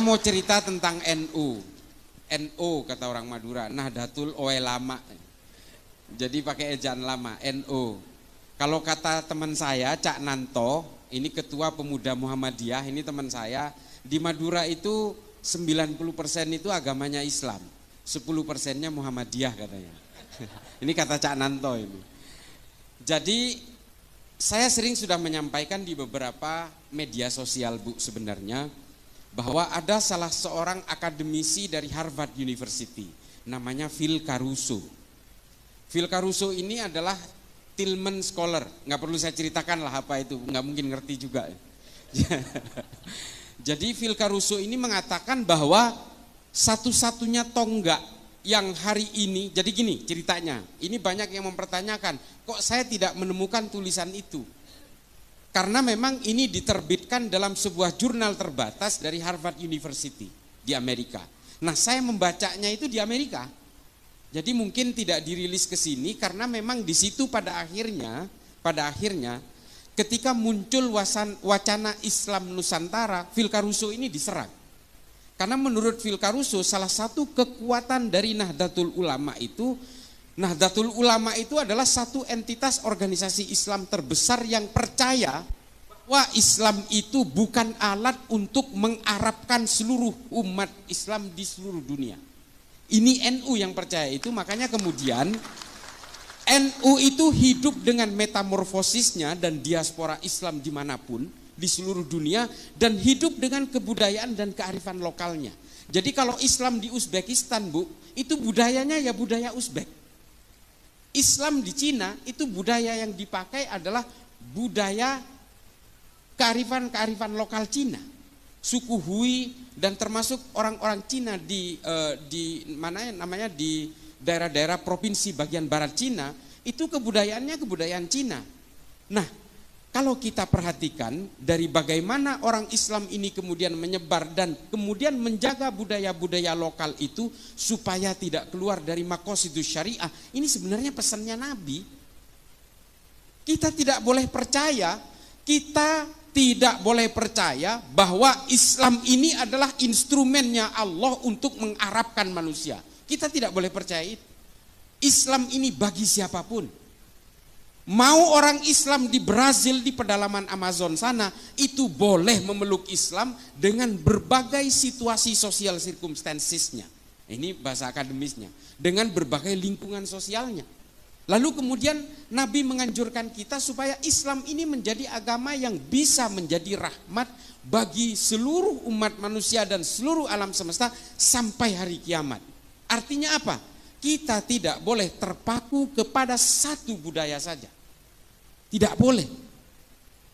Mau cerita tentang NU. NU kata orang Madura, Nahdlatul Ulama. Jadi pakai ejaan lama, NU. Kalau kata teman saya, Cak Nanto, ini ketua pemuda Muhammadiyah, ini teman saya, di Madura itu 90% itu agamanya Islam, 10%-nya Muhammadiyah katanya. Ini kata Cak Nanto ini. Jadi saya sering sudah menyampaikan di beberapa media sosial, Bu, sebenarnya bahwa ada salah seorang akademisi dari Harvard University, namanya Phil Caruso. Phil Caruso ini adalah Tillman Scholar, nggak perlu saya ceritakan lah apa itu, nggak mungkin ngerti juga. Jadi Phil Caruso ini mengatakan bahwa satu-satunya tonggak yang hari ini, jadi gini ceritanya, ini banyak yang mempertanyakan, kok saya tidak menemukan tulisan itu? Karena memang ini diterbitkan dalam sebuah jurnal terbatas dari Harvard University di Amerika. Nah, saya membacanya itu di Amerika. Jadi mungkin tidak dirilis ke sini karena memang di situ pada akhirnya ketika muncul wacana Islam Nusantara, Phil Caruso ini diserang. Karena menurut Phil Caruso salah satu kekuatan dari Nahdlatul Ulama itu adalah satu entitas organisasi Islam terbesar yang percaya bahwa Islam itu bukan alat untuk mengarabkan seluruh umat Islam di seluruh dunia. Ini NU yang percaya itu, makanya kemudian NU itu hidup dengan metamorfosisnya dan diaspora Islam dimanapun di seluruh dunia, dan hidup dengan kebudayaan dan kearifan lokalnya. Jadi kalau Islam di Uzbekistan, Bu, itu budayanya ya budaya Uzbek. Islam di Cina itu budaya yang dipakai adalah budaya kearifan lokal Cina, suku Hui, dan termasuk orang-orang Cina di mana namanya di daerah-daerah provinsi bagian barat Cina itu kebudayaannya kebudayaan Cina. Nah, kalau kita perhatikan dari bagaimana orang Islam ini kemudian menyebar dan kemudian menjaga budaya-budaya lokal itu supaya tidak keluar dari maqasidus syariah, ini sebenarnya pesannya Nabi. Kita tidak boleh percaya bahwa Islam ini adalah instrumennya Allah untuk mengarabkan manusia. Kita tidak boleh percaya itu. Islam ini bagi siapapun. Mau orang Islam di Brazil di pedalaman Amazon sana itu boleh memeluk Islam dengan berbagai situasi sosial circumstancesnya. Ini bahasa akademisnya. Dengan berbagai lingkungan sosialnya. Lalu kemudian Nabi menganjurkan kita supaya Islam ini menjadi agama yang bisa menjadi rahmat bagi seluruh umat manusia dan seluruh alam semesta sampai hari kiamat. Artinya apa? Kita tidak boleh terpaku kepada satu budaya saja. Tidak boleh.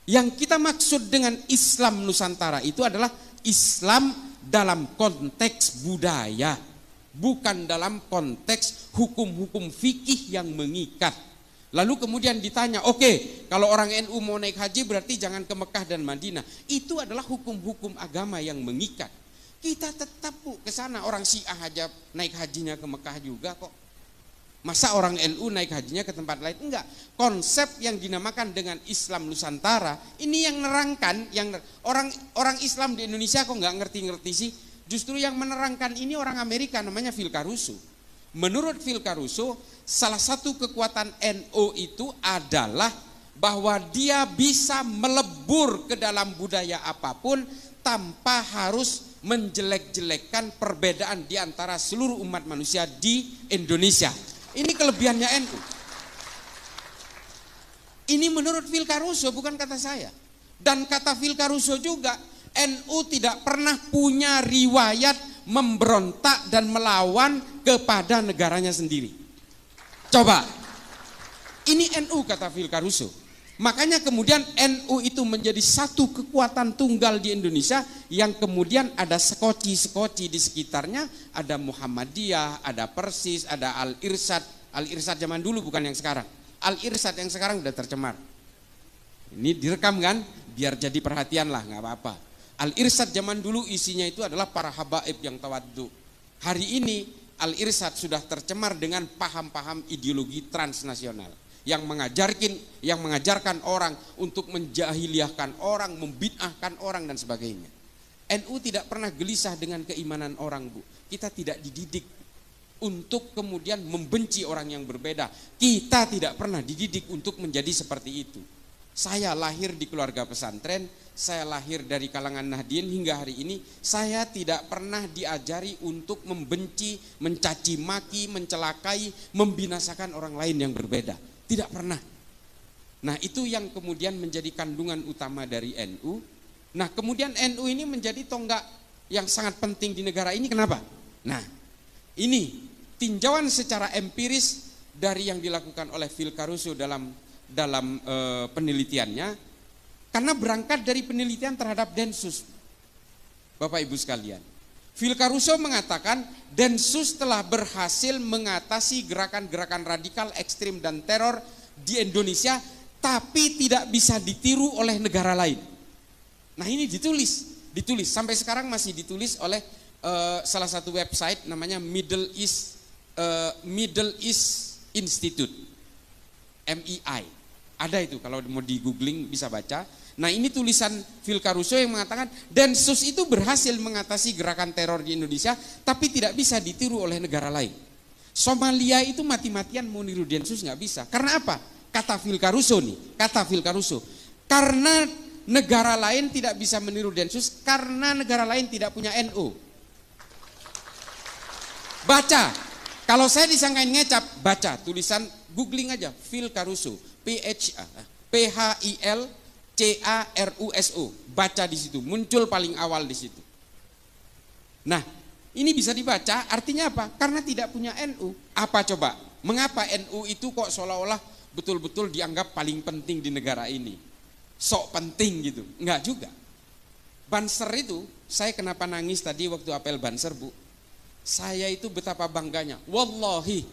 Yang kita maksud dengan Islam Nusantara itu adalah Islam dalam konteks budaya, bukan dalam konteks hukum-hukum fikih yang mengikat. Lalu kemudian ditanya, oke, kalau orang NU mau naik haji berarti jangan ke Mekah dan Madinah. Itu adalah hukum-hukum agama yang mengikat. Kita tetap ke sana, orang Syiah aja naik hajinya ke Mekah juga kok. Masa orang NU naik hajinya ke tempat lain? Enggak. Konsep yang dinamakan dengan Islam Nusantara ini yang nerangkan, yang orang Islam di Indonesia kok nggak ngerti-ngerti sih. Justru yang menerangkan ini orang Amerika, namanya Phil Caruso. Menurut Phil Caruso, salah satu kekuatan NU itu adalah bahwa dia bisa melebur ke dalam budaya apapun tanpa harus menjelek-jelekkan perbedaan di antara seluruh umat manusia di Indonesia. Ini kelebihannya NU. Ini menurut Phil Caruso, bukan kata saya. Dan kata Phil Caruso juga, NU tidak pernah punya riwayat memberontak dan melawan kepada negaranya sendiri. Coba, ini NU kata Phil Caruso. Makanya kemudian NU itu menjadi satu kekuatan tunggal di Indonesia yang kemudian ada sekoci-sekoci di sekitarnya, ada Muhammadiyah, ada Persis, ada Al-Irsyad. Al-Irsyad zaman dulu bukan yang sekarang. Al-Irsyad yang sekarang udah tercemar. Ini direkam kan? Biar jadi perhatian lah, nggak apa-apa. Al-Irsyad zaman dulu isinya itu adalah para habaib yang tawaddu. Hari ini Al-Irsyad sudah tercemar dengan paham-paham ideologi transnasional yang mengajarkan orang untuk menjahiliahkan orang, membid'ahkan orang dan sebagainya. NU tidak pernah gelisah dengan keimanan orang, Bu. Kita tidak dididik untuk kemudian membenci orang yang berbeda. Kita tidak pernah dididik untuk menjadi seperti itu. Saya lahir di keluarga pesantren, saya lahir dari kalangan Nahdien hingga hari ini, saya tidak pernah diajari untuk membenci, mencaci maki, mencelakai, membinasakan orang lain yang berbeda. Tidak pernah. Nah, itu yang kemudian menjadi kandungan utama dari NU. Nah, kemudian NU ini menjadi tonggak yang sangat penting di negara ini. Kenapa? Nah, ini tinjauan secara empiris dari yang dilakukan oleh Phil Caruso dalam penelitiannya, karena berangkat dari penelitian terhadap Densus. Bapak Ibu sekalian, Phil Caruso mengatakan Densus telah berhasil mengatasi gerakan-gerakan radikal, ekstrim dan teror di Indonesia, tapi tidak bisa ditiru oleh negara lain. Nah, ini ditulis sampai sekarang masih ditulis oleh salah satu website namanya Middle East Institute, MEI. Ada itu, kalau mau di googling bisa baca. Nah, ini tulisan Phil Caruso yang mengatakan Densus itu berhasil mengatasi gerakan teror di Indonesia, tapi tidak bisa ditiru oleh negara lain. Somalia itu mati-matian mau niru Densus nggak bisa. Karena apa? Kata Phil Caruso, karena negara lain tidak bisa meniru Densus karena negara lain tidak punya NU. Baca, kalau saya disangkain ngecap, baca tulisan, googling aja Phil Caruso, PHILCARUSO, baca di situ, muncul paling awal di situ. Nah, ini bisa dibaca, artinya apa? Karena tidak punya NU. Apa coba? Mengapa NU itu kok seolah-olah betul-betul dianggap paling penting di negara ini? Sok penting gitu, enggak juga. Banser itu, saya kenapa nangis tadi waktu apel Banser, Bu? Saya itu betapa bangganya. Wallahi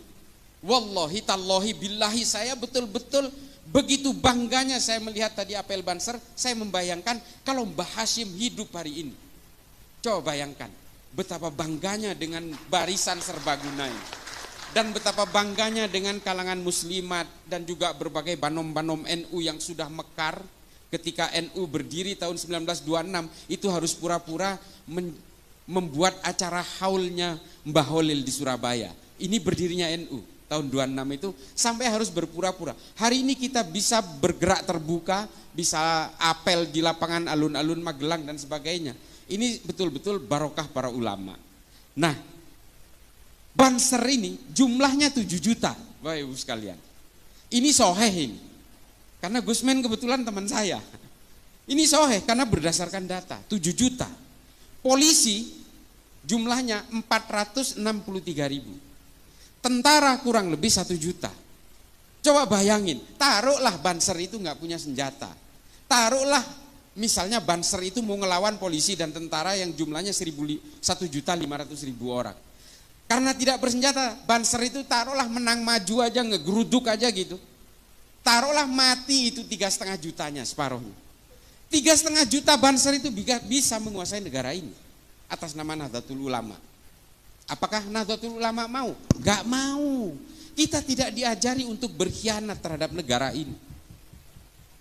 tallahi billahi, saya betul-betul begitu bangganya saya melihat tadi apel Banser. Saya membayangkan kalau Mbah Hashim hidup hari ini. Coba bayangkan betapa bangganya dengan barisan serbaguna ini, dan betapa bangganya dengan kalangan muslimat dan juga berbagai banom-banom NU yang sudah mekar. Ketika NU berdiri tahun 1926 itu harus pura-pura membuat acara haulnya Mbah Holil di Surabaya. Ini berdirinya NU tahun 26 itu sampai harus berpura-pura. Hari ini kita bisa bergerak terbuka, bisa apel di lapangan alun-alun Magelang dan sebagainya. Ini betul-betul barokah para ulama. Nah, Banser ini jumlahnya 7 juta, Bapak Ibu sekalian. Ini soheh ini. Karena Gusmen kebetulan teman saya. Ini soheh karena berdasarkan data 7 juta. Polisi jumlahnya 463.000. Tentara kurang lebih 1 juta. Coba bayangin, taruhlah Banser itu nggak punya senjata. Taruhlah misalnya Banser itu mau ngelawan polisi dan tentara yang jumlahnya 1.500.000 orang. Karena tidak bersenjata, Banser itu taruhlah menang maju aja, ngegeruduk aja gitu. Taruhlah mati itu 3,5 jutanya, separuhnya. 3,5 juta Banser itu bisa menguasai negara ini atas nama Nahdlatul Ulama. Apakah Nahdlatul Ulama mau? Gak mau. Kita tidak diajari untuk berkhianat terhadap negara ini.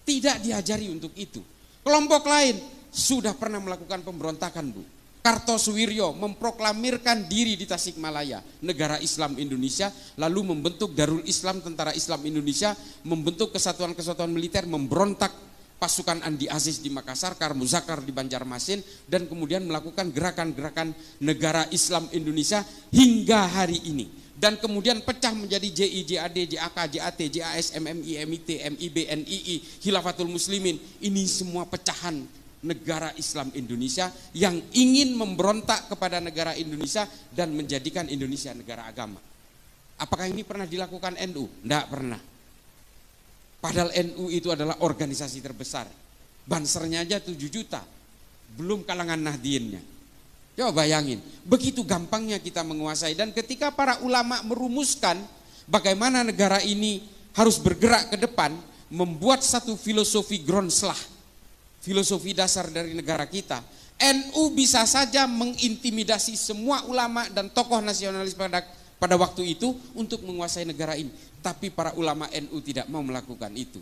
Tidak diajari untuk itu. Kelompok lain sudah pernah melakukan pemberontakan, Bu. Kartosuwiryo memproklamirkan diri di Tasikmalaya, negara Islam Indonesia, lalu membentuk Darul Islam, Tentara Islam Indonesia, membentuk kesatuan-kesatuan militer, memberontak pasukan Andi Aziz di Makassar, Karmuzakar di Banjarmasin, dan kemudian melakukan gerakan-gerakan negara Islam Indonesia hingga hari ini. Dan kemudian pecah menjadi JI, JAD, JAK, JAT, JAS, MMI, MIT, MIB, NII, Khilafatul Muslimin. Ini semua pecahan negara Islam Indonesia yang ingin memberontak kepada negara Indonesia dan menjadikan Indonesia negara agama. Apakah ini pernah dilakukan NU? Tidak pernah. Padahal NU itu adalah organisasi terbesar. Bansernya aja 7 juta. Belum kalangan Nahdiennya. Coba bayangin, begitu gampangnya kita menguasai. Dan ketika para ulama merumuskan bagaimana negara ini harus bergerak ke depan, membuat satu filosofi Gronslah, filosofi dasar dari negara kita, NU bisa saja mengintimidasi semua ulama dan tokoh nasionalis pada waktu itu untuk menguasai negara ini. Tapi para ulama NU tidak mau melakukan itu.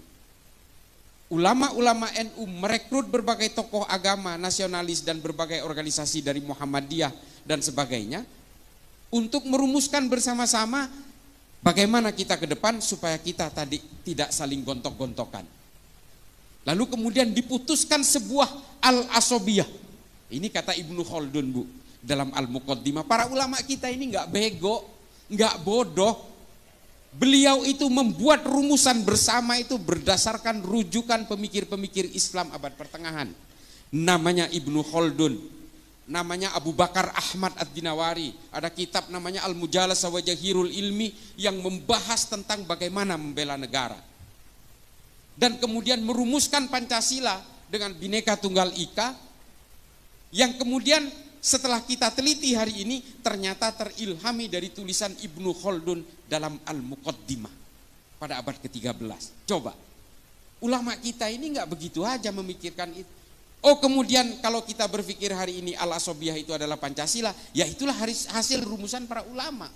ulama-ulama NU merekrut berbagai tokoh agama nasionalis dan berbagai organisasi dari Muhammadiyah dan sebagainya untuk merumuskan bersama-sama bagaimana kita ke depan supaya kita tadi tidak saling gontok-gontokan. Lalu kemudian diputuskan sebuah al-asobiyah. Ini kata Ibnu Khaldun, Bu, dalam Al-Muqaddimah. Para ulama kita ini nggak bego, nggak bodoh. Beliau itu membuat rumusan bersama itu berdasarkan rujukan pemikir-pemikir Islam abad pertengahan. Namanya Ibnu Khaldun, namanya Abu Bakar Ahmad Ad-Dinawari. Ada kitab namanya Al-Mujalasah wa Jahirul Ilmi yang membahas tentang bagaimana membela negara. Dan kemudian merumuskan Pancasila dengan Bhinneka Tunggal Ika, yang kemudian setelah kita teliti hari ini ternyata terilhami dari tulisan Ibnu Khaldun dalam Al-Muqaddimah pada abad ke-13. Coba, ulama kita ini nggak begitu aja memikirkan itu. Oh, kemudian kalau kita berpikir hari ini al-asobiyah itu adalah Pancasila, ya itulah hasil rumusan para ulama.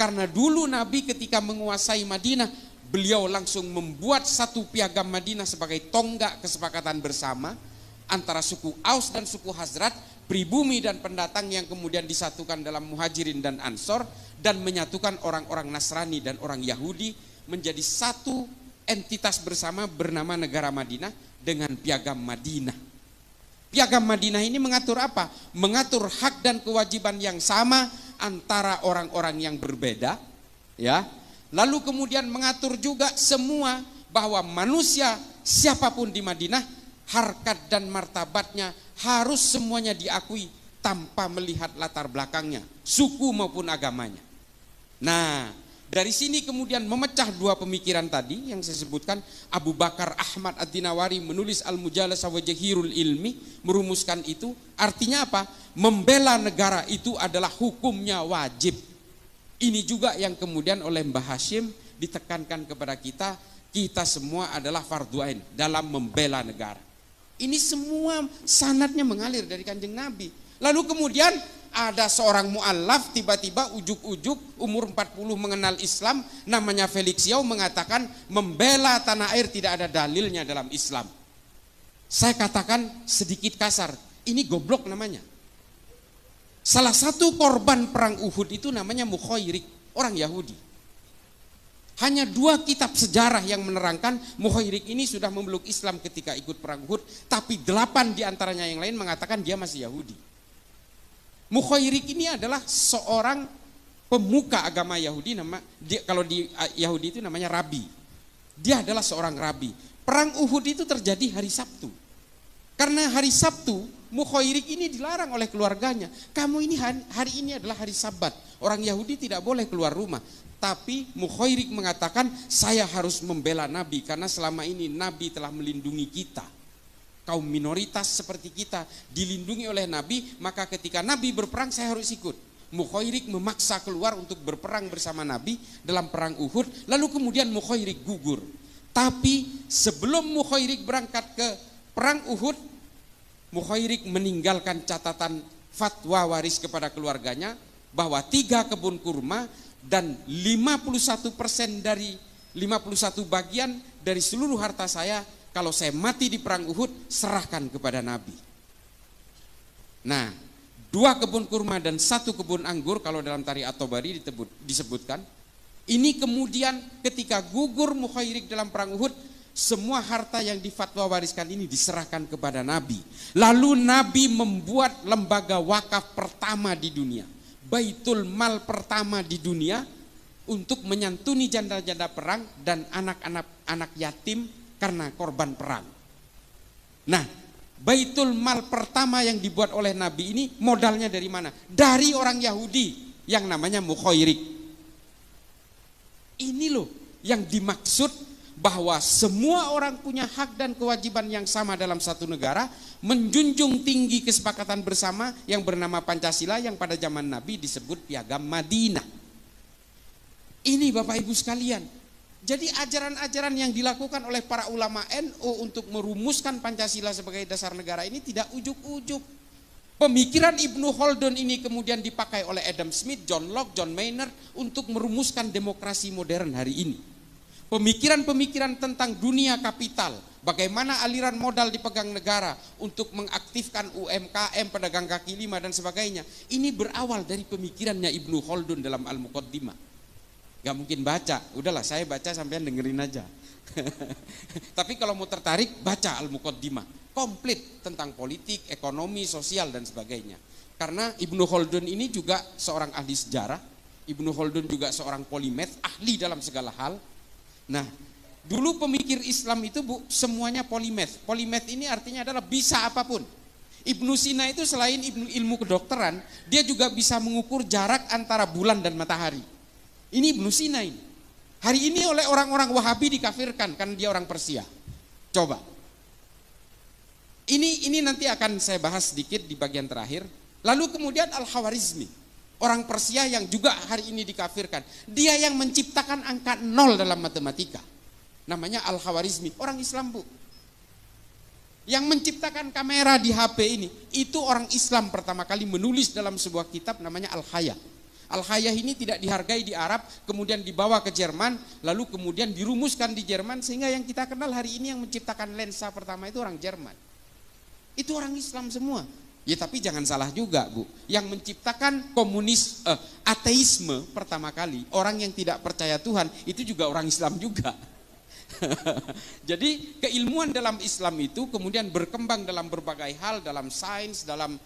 Karena dulu Nabi ketika menguasai Madinah, beliau langsung membuat satu piagam Madinah sebagai tonggak kesepakatan bersama antara suku Aus dan suku Hazrat, pribumi dan pendatang yang kemudian disatukan dalam Muhajirin dan Ansor, dan menyatukan orang-orang Nasrani dan orang Yahudi menjadi satu entitas bersama bernama negara Madinah dengan piagam Madinah. Piagam Madinah ini mengatur apa? Mengatur hak dan kewajiban yang sama antara orang-orang yang berbeda, ya. Lalu kemudian mengatur juga semua bahwa manusia siapapun di Madinah, harkat dan martabatnya harus semuanya diakui tanpa melihat latar belakangnya, suku maupun agamanya. Nah, dari sini kemudian memecah dua pemikiran tadi yang saya sebutkan. Abu Bakar Ahmad Ad-Dinawari menulis Al-Mujalasah wa Jahirul Ilmi, merumuskan itu. Artinya apa? Membela negara itu adalah hukumnya wajib. Ini juga yang kemudian oleh Mbah Hashim ditekankan kepada kita, kita semua adalah fardhu ain dalam membela negara. Ini semua sanadnya mengalir dari Kanjeng Nabi. Lalu kemudian ada seorang mu'allaf tiba-tiba ujuk-ujuk umur 40 mengenal Islam, namanya Felix Yao, mengatakan membela tanah air tidak ada dalilnya dalam Islam. Saya katakan sedikit kasar, ini goblok namanya. Salah satu korban perang Uhud itu namanya Mukhairik, orang Yahudi. Hanya 2 kitab sejarah yang menerangkan Mukhairik ini sudah memeluk Islam ketika ikut perang Uhud, tapi 8 diantaranya yang lain mengatakan dia masih Yahudi. Mukhairik ini adalah seorang pemuka agama Yahudi, kalau di Yahudi itu namanya rabi. Dia adalah seorang rabi. Perang Uhud itu terjadi hari Sabtu. Karena hari Sabtu, Mukhairik ini dilarang oleh keluarganya. Kamu ini hari ini adalah hari Sabat. Orang Yahudi tidak boleh keluar rumah. Tapi Mukhairik mengatakan, saya harus membela Nabi karena selama ini Nabi telah melindungi kita. Kaum minoritas seperti kita dilindungi oleh Nabi, maka ketika Nabi berperang saya harus ikut. Mukhairik memaksa keluar untuk berperang bersama Nabi dalam perang Uhud. Lalu kemudian Mukhairik gugur. Tapi sebelum Mukhairik berangkat ke perang Uhud, Mukhairik meninggalkan catatan fatwa waris kepada keluarganya bahwa 3 kebun kurma dan 51% dari 51 bagian dari seluruh harta saya, kalau saya mati di perang Uhud, serahkan kepada Nabi. Nah, 2 kebun kurma dan 1 kebun anggur, kalau dalam Tarikh At-Tabari disebutkan. Ini kemudian ketika gugur Mukhairik dalam perang Uhud, semua harta yang difatwa wariskan ini diserahkan kepada Nabi. Lalu Nabi membuat lembaga wakaf pertama di dunia, Baitul Mal pertama di dunia, untuk menyantuni janda-janda perang dan anak-anak yatim karena korban perang. Nah, Baitul Mal pertama yang dibuat oleh Nabi ini modalnya dari mana? Dari orang Yahudi yang namanya Mukhairik. Ini loh yang dimaksud bahwa semua orang punya hak dan kewajiban yang sama dalam satu negara, menjunjung tinggi kesepakatan bersama yang bernama Pancasila yang pada zaman Nabi disebut Piagam Madinah. Ini Bapak Ibu sekalian. Jadi ajaran-ajaran yang dilakukan oleh para ulama NU untuk merumuskan Pancasila sebagai dasar negara ini tidak ujuk-ujuk. Pemikiran Ibnu Khaldun ini kemudian dipakai oleh Adam Smith, John Locke, John Maynard untuk merumuskan demokrasi modern hari ini. Pemikiran-pemikiran tentang dunia kapital, Bagaimana aliran modal dipegang negara untuk mengaktifkan UMKM, pedagang kaki lima dan sebagainya. Ini berawal dari pemikirannya Ibnu Khaldun dalam Al-Muqaddimah. Gak mungkin baca, udahlah saya baca sampean dengerin aja. Tapi kalau mau tertarik, baca Al-Muqaddimah. Komplit tentang politik, ekonomi, sosial dan sebagainya. Karena Ibnu Khaldun ini juga seorang ahli sejarah. Ibnu Khaldun juga seorang polimath, ahli dalam segala hal. Nah, dulu pemikir Islam itu semuanya polimath. Polimath ini artinya adalah bisa apapun. Ibnu Sina itu selain ilmu kedokteran, dia juga bisa mengukur jarak antara bulan dan matahari. Ini Ibnu Sina ini. Hari ini oleh orang-orang Wahabi dikafirkan karena dia orang Persia. Coba. Ini nanti akan saya bahas sedikit di bagian terakhir. Lalu kemudian Al-Khawarizmi, orang Persia yang juga hari ini dikafirkan. Dia yang menciptakan angka 0 dalam matematika. Namanya Al-Khawarizmi, orang Islam bu. Yang menciptakan kamera di HP ini, itu orang Islam pertama kali menulis dalam sebuah kitab namanya Al-Haya. Al-Haya ini tidak dihargai di Arab, kemudian dibawa ke Jerman, lalu kemudian dirumuskan di Jerman, sehingga yang kita kenal hari ini yang menciptakan lensa pertama itu orang Jerman. Itu orang Islam semua. Ya tapi jangan salah juga bu, yang menciptakan ateisme pertama kali, orang yang tidak percaya Tuhan, itu juga orang Islam juga. Jadi keilmuan dalam Islam itu kemudian berkembang dalam berbagai hal, dalam sains, dalam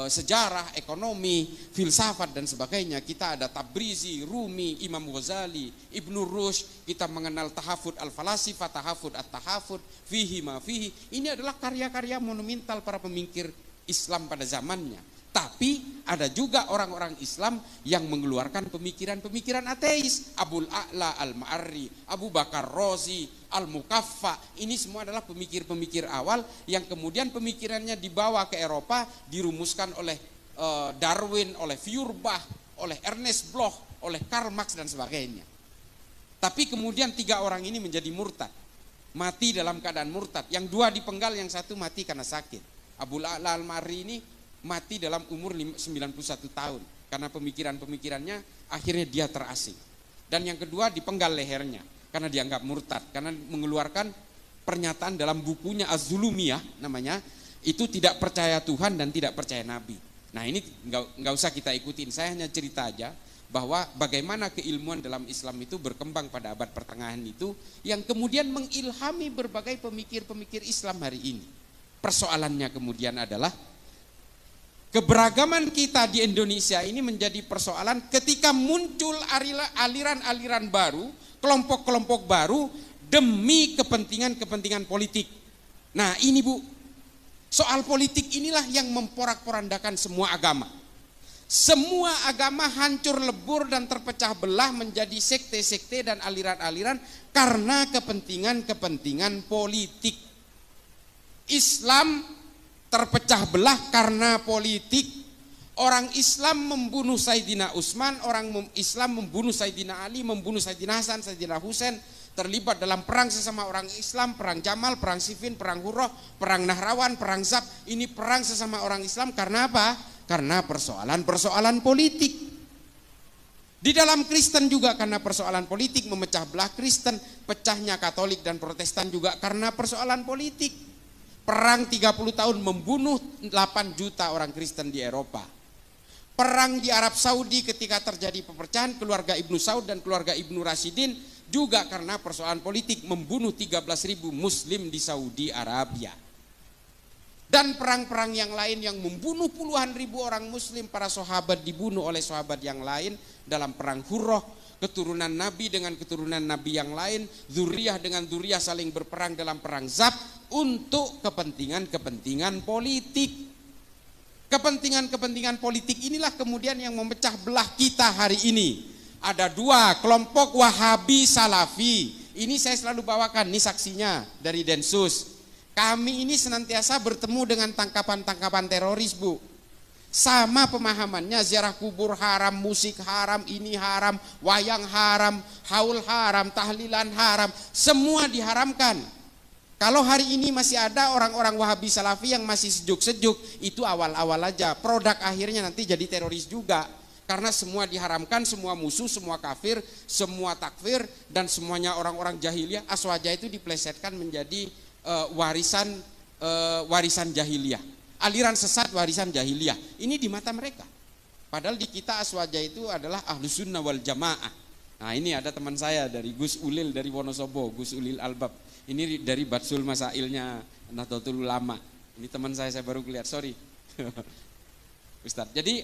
sejarah, ekonomi, filsafat dan sebagainya. Kita ada Tabrizi, Rumi, Imam Ghazali, Ibnu Rushd, kita mengenal tahafud al-falasifah, tahafud at-tahafud, fihi ma fihi. Ini adalah karya-karya monumental para pemikir Islam pada zamannya. Tapi ada juga orang-orang Islam yang mengeluarkan pemikiran-pemikiran ateis. Abul A'la Al-Ma'arri, Abu Bakar Razi, Al-Mukaffa. Ini semua adalah pemikir-pemikir awal yang kemudian pemikirannya dibawa ke Eropa, dirumuskan oleh Darwin, oleh Feuerbach, oleh Ernest Bloch, oleh Karl Marx dan sebagainya. Tapi kemudian 3 orang ini menjadi murtad. Mati dalam keadaan murtad. Yang 2 dipenggal, yang 1 mati karena sakit. Abul A'la Al-Ma'arri ini mati dalam umur 91 tahun karena pemikiran-pemikirannya akhirnya dia terasing. Dan yang kedua dipenggal lehernya karena dianggap murtad, karena mengeluarkan pernyataan dalam bukunya Az-Zulumiyah namanya, itu tidak percaya Tuhan dan tidak percaya Nabi. Nah ini nggak usah kita ikutin, saya hanya cerita aja bahwa bagaimana keilmuan dalam Islam itu berkembang pada abad pertengahan itu, yang kemudian mengilhami berbagai pemikir-pemikir Islam hari ini. Persoalannya kemudian adalah keberagaman kita di Indonesia ini menjadi persoalan ketika muncul aliran-aliran baru, kelompok-kelompok baru demi kepentingan-kepentingan politik. Nah ini bu, soal politik inilah yang memporak-porandakan semua agama. Semua agama hancur lebur dan terpecah belah menjadi sekte-sekte dan aliran-aliran karena kepentingan-kepentingan politik. Islam terpecah belah karena politik. Orang Islam membunuh Sayyidina Utsman, orang Islam membunuh Sayyidina Ali, membunuh Sayyidina Hasan, Sayyidina Husain, terlibat dalam perang sesama orang Islam, perang Jamal, perang Siffin, perang Hurrah, perang Nahrawan, perang Zab. Ini perang sesama orang Islam karena apa? Karena persoalan-persoalan politik. Di dalam Kristen juga karena persoalan politik memecah belah Kristen, pecahnya Katolik dan Protestan juga karena persoalan politik. Perang 30 tahun membunuh 8 juta orang Kristen di Eropa. Perang di Arab Saudi ketika terjadi pepecahan keluarga Ibnu Saud dan keluarga Ibnu Rashidin juga karena persoalan politik, membunuh 13.000 Muslim di Saudi Arabia. Dan perang-perang yang lain yang membunuh puluhan ribu orang Muslim, para sahabat dibunuh oleh sahabat yang lain dalam perang Hurrah, keturunan Nabi dengan keturunan Nabi yang lain, zuriyah dengan zuriyah saling berperang dalam perang Zab untuk kepentingan-kepentingan politik. Kepentingan-kepentingan politik inilah kemudian yang memecah belah kita hari ini. Ada 2 kelompok Wahabi Salafi. Ini saya selalu bawakan, ini saksinya dari Densus. Kami ini senantiasa bertemu dengan tangkapan-tangkapan teroris bu. Sama pemahamannya, ziarah kubur haram, musik haram, ini haram, wayang haram, haul haram, tahlilan haram, semua diharamkan. Kalau hari ini masih ada orang-orang Wahabi Salafi yang masih sejuk-sejuk, itu awal-awal aja. Produk akhirnya nanti jadi teroris juga. Karena semua diharamkan, semua musuh, semua kafir, semua takfir, dan semuanya orang-orang jahiliyah. Aswaja itu diplesetkan menjadi warisan jahiliyah. Aliran sesat warisan jahiliyah. Ini di mata mereka. Padahal di kita aswaja itu adalah ahlus sunnah wal jamaah. Nah ini ada teman saya dari Gus Ulil dari Wonosobo, Gus Ulil Albab. Ini dari Batsul Masailnya Nahdlatul Ulama. Ini teman saya baru lihat, sorry. Ustadz, jadi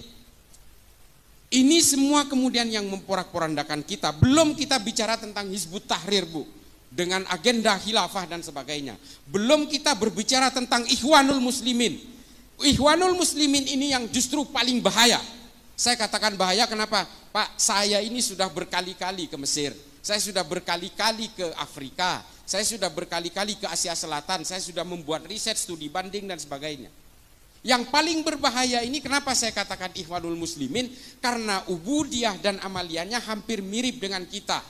ini semua kemudian yang memporak-porandakan kita. Belum kita bicara tentang Hizbut Tahrir, Bu, dengan agenda khilafah dan sebagainya. Belum kita berbicara tentang Ikhwanul Muslimin. Ikhwanul Muslimin ini yang justru paling bahaya. Saya katakan bahaya kenapa? Pak, saya ini sudah berkali-kali ke Mesir. Saya sudah berkali-kali ke Afrika. Saya sudah berkali-kali ke Asia Selatan. Saya sudah membuat riset, studi banding dan sebagainya. Yang paling berbahaya ini kenapa saya katakan Ikhwanul Muslimin? Karena ubudiyah dan amaliannya hampir mirip dengan kita.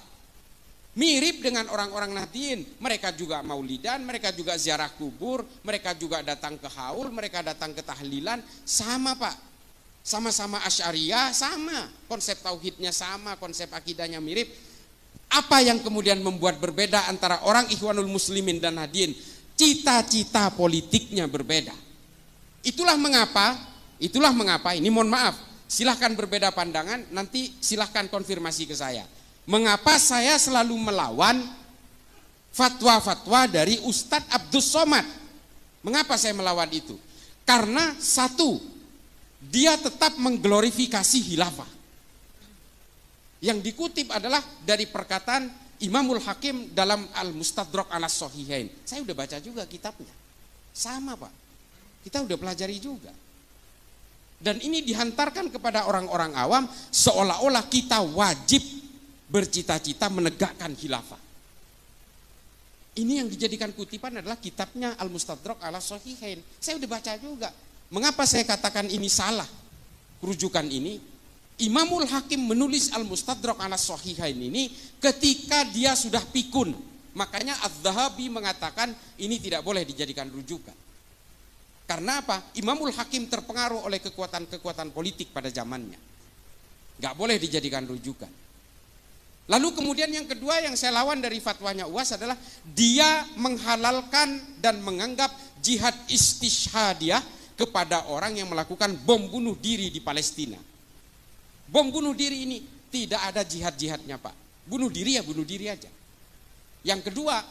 Mirip dengan orang-orang Nahdien. Mereka juga maulidan, mereka juga ziarah kubur, mereka juga datang ke haul, mereka datang ke tahlilan. Sama Pak, sama-sama Asy'ariyah, sama. Konsep tauhidnya sama, konsep akidahnya mirip. Apa yang kemudian membuat berbeda antara orang Ikhwanul Muslimin dan Nahdien? Cita-cita politiknya berbeda. Itulah mengapa, ini mohon maaf, silahkan berbeda pandangan, nanti silahkan konfirmasi ke saya. Mengapa saya selalu melawan fatwa-fatwa dari Ustadz Abdus Somad? Mengapa saya melawan itu? Karena satu, dia tetap mengglorifikasi khilafah. Yang dikutip adalah dari perkataan Imamul Hakim dalam Al-Mustadrak ala Sahihain. Saya udah baca juga kitabnya. Sama Pak. Kita udah pelajari juga. Dan ini dihantarkan kepada orang-orang awam seolah-olah kita wajib bercita-cita menegakkan khilafah. Ini yang dijadikan kutipan adalah kitabnya Al-Mustadrak ala Sahihain. Saya udah baca juga. Mengapa saya katakan ini salah? Rujukan ini, Imamul Hakim menulis Al-Mustadrak ala Sahihain ini ketika dia sudah pikun. Makanya Az-Zahabi mengatakan ini tidak boleh dijadikan rujukan. Karena apa? Imamul Hakim terpengaruh oleh kekuatan-kekuatan politik pada zamannya. Gak boleh dijadikan rujukan. Lalu kemudian yang kedua yang saya lawan dari fatwanya UAS adalah dia menghalalkan dan menganggap jihad istishhadiyah kepada orang yang melakukan bom bunuh diri di Palestina. Bom bunuh diri ini tidak ada jihad-jihadnya Pak. Bunuh diri ya bunuh diri aja. Yang kedua,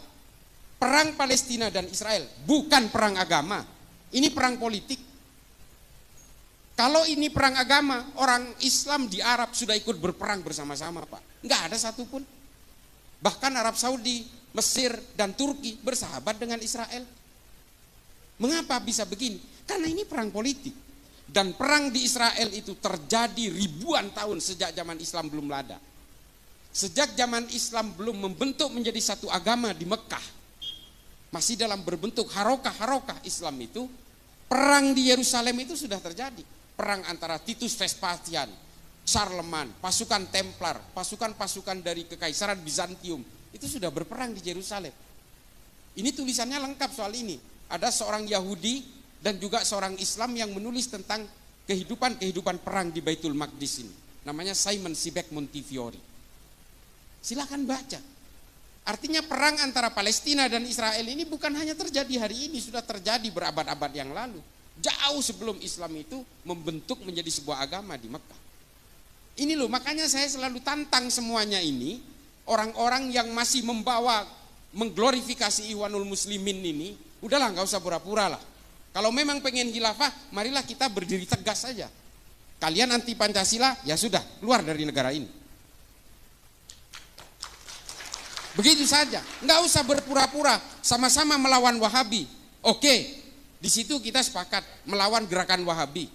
perang Palestina dan Israel bukan perang agama. Ini perang politik. Kalau ini perang agama, orang Islam di Arab sudah ikut berperang bersama-sama Pak. Enggak ada satupun. Bahkan Arab Saudi, Mesir, dan Turki bersahabat dengan Israel. Mengapa bisa begini? Karena ini perang politik. Dan perang di Israel itu terjadi ribuan tahun sejak zaman Islam belum ada. Sejak zaman Islam belum membentuk menjadi satu agama di Mekah. Masih dalam berbentuk harokah-harokah Islam itu, perang di Yerusalem itu sudah terjadi. Perang antara Titus Vespasian, Charlemagne, pasukan Templar, pasukan-pasukan dari Kekaisaran Bizantium, itu sudah berperang di Yerusalem. Ini tulisannya lengkap soal ini. Ada seorang Yahudi dan juga seorang Islam yang menulis tentang kehidupan perang di Baitul Maqdis ini. Namanya Simon Sibek Montefiore. Silakan baca. Artinya perang antara Palestina dan Israel ini bukan hanya terjadi hari ini, sudah terjadi berabad-abad yang lalu. Jauh sebelum Islam itu membentuk menjadi sebuah agama di Mekah. Ini loh, makanya saya selalu tantang semuanya ini, orang-orang yang masih mengglorifikasi Ikhwanul Muslimin ini, udahlah nggak usah pura-pura lah. Kalau memang pengen khilafah, marilah kita berdiri tegas saja. Kalian anti Pancasila, ya sudah, keluar dari negara ini. Begitu saja, nggak usah berpura-pura, sama-sama melawan Wahabi. Oke, di situ kita sepakat melawan gerakan Wahabi.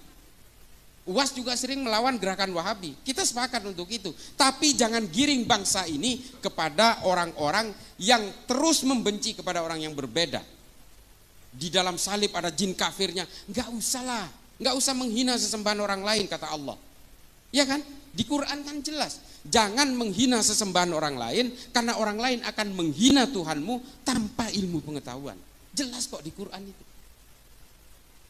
UAS juga sering melawan gerakan Wahabi. Kita sepakat untuk itu. Tapi jangan giring bangsa ini kepada orang-orang yang terus membenci kepada orang yang berbeda. Di dalam salib ada jin kafirnya. Nggak usah lah, nggak usah menghina sesembahan orang lain kata Allah. Ya kan? Di Quran kan jelas, jangan menghina sesembahan orang lain karena orang lain akan menghina Tuhanmu tanpa ilmu pengetahuan. Jelas kok di Quran itu.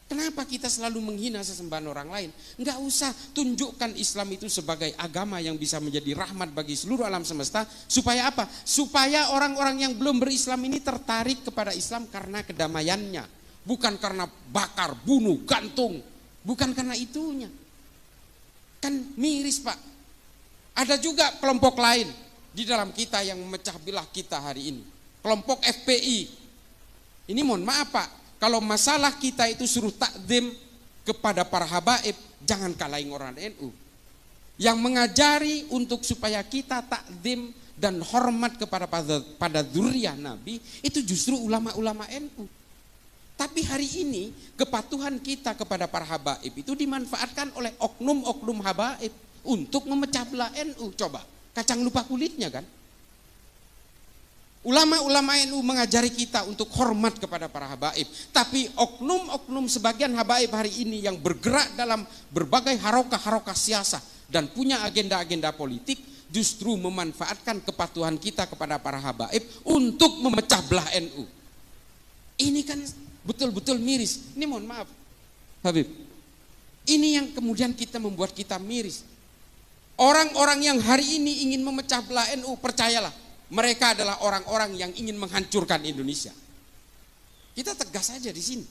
Kenapa kita selalu menghina sesembahan orang lain? Enggak usah, tunjukkan Islam itu sebagai agama yang bisa menjadi rahmat bagi seluruh alam semesta. Supaya apa? Supaya orang-orang yang belum berislam ini tertarik kepada Islam karena kedamaiannya. Bukan karena bakar, bunuh, gantung. Bukan karena itunya. Kan miris Pak. Ada juga kelompok lain di dalam kita yang memecah belah kita hari ini. Kelompok FPI. Ini mohon maaf Pak. Kalau masalah kita itu suruh takdim kepada para habaib, jangan kalahin orang NU. Yang mengajari untuk supaya kita takdim dan hormat pada dzurriyyah Nabi, itu justru ulama-ulama NU. Tapi hari ini kepatuhan kita kepada para habaib itu dimanfaatkan oleh oknum-oknum habaib untuk memecah belah NU. Coba, kacang lupa kulitnya kan? Ulama-ulama NU mengajari kita untuk hormat kepada para habaib. Tapi oknum-oknum sebagian habaib hari ini yang bergerak dalam berbagai harokah-harokah siasah dan punya agenda-agenda politik justru memanfaatkan kepatuhan kita kepada para habaib untuk memecah belah NU. Ini kan betul-betul miris. Ini mohon maaf Habib, ini yang kemudian kita membuat kita miris. Orang-orang yang hari ini ingin memecah belah NU, percayalah, mereka adalah orang-orang yang ingin menghancurkan Indonesia. Kita tegas saja di sini.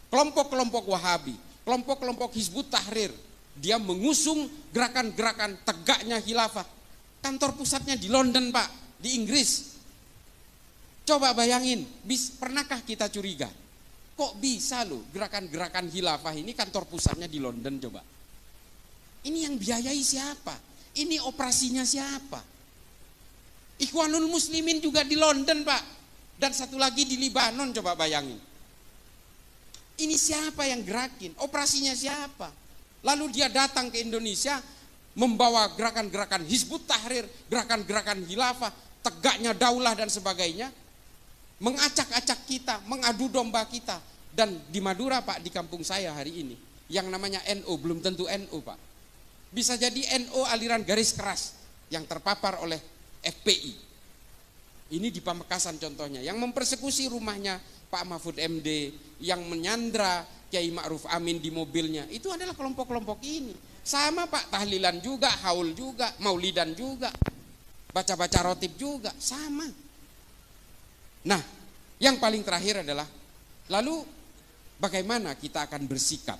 Kelompok-kelompok Wahabi, kelompok-kelompok Hizbut Tahrir, dia mengusung gerakan-gerakan tegaknya khilafah. Kantor pusatnya di London Pak, di Inggris. Coba bayangin, pernahkah kita curiga? Kok bisa loh gerakan-gerakan khilafah ini kantor pusatnya di London coba? Ini yang biayai siapa? Ini operasinya siapa? Ikhwanul Muslimin juga di London Pak. Dan satu lagi di Libanon, coba bayangin. Ini siapa yang gerakin? Operasinya siapa? Lalu dia datang ke Indonesia membawa gerakan-gerakan Hizbut Tahrir, gerakan-gerakan khilafah, tegaknya daulah dan sebagainya, mengacak-acak kita, mengadu domba kita. Dan di Madura Pak, di kampung saya hari ini, yang namanya NU, belum tentu NU Pak. Bisa jadi NU aliran garis keras yang terpapar oleh FPI. Ini di Pamekasan contohnya, yang mempersekusi rumahnya Pak Mahfud MD, yang menyandra Kiai Ma'ruf Amin di mobilnya, itu adalah kelompok-kelompok ini. Sama Pak, tahlilan juga, haul juga, maulidan juga, baca-baca rotib juga, sama. Nah, yang paling terakhir adalah, lalu bagaimana kita akan bersikap?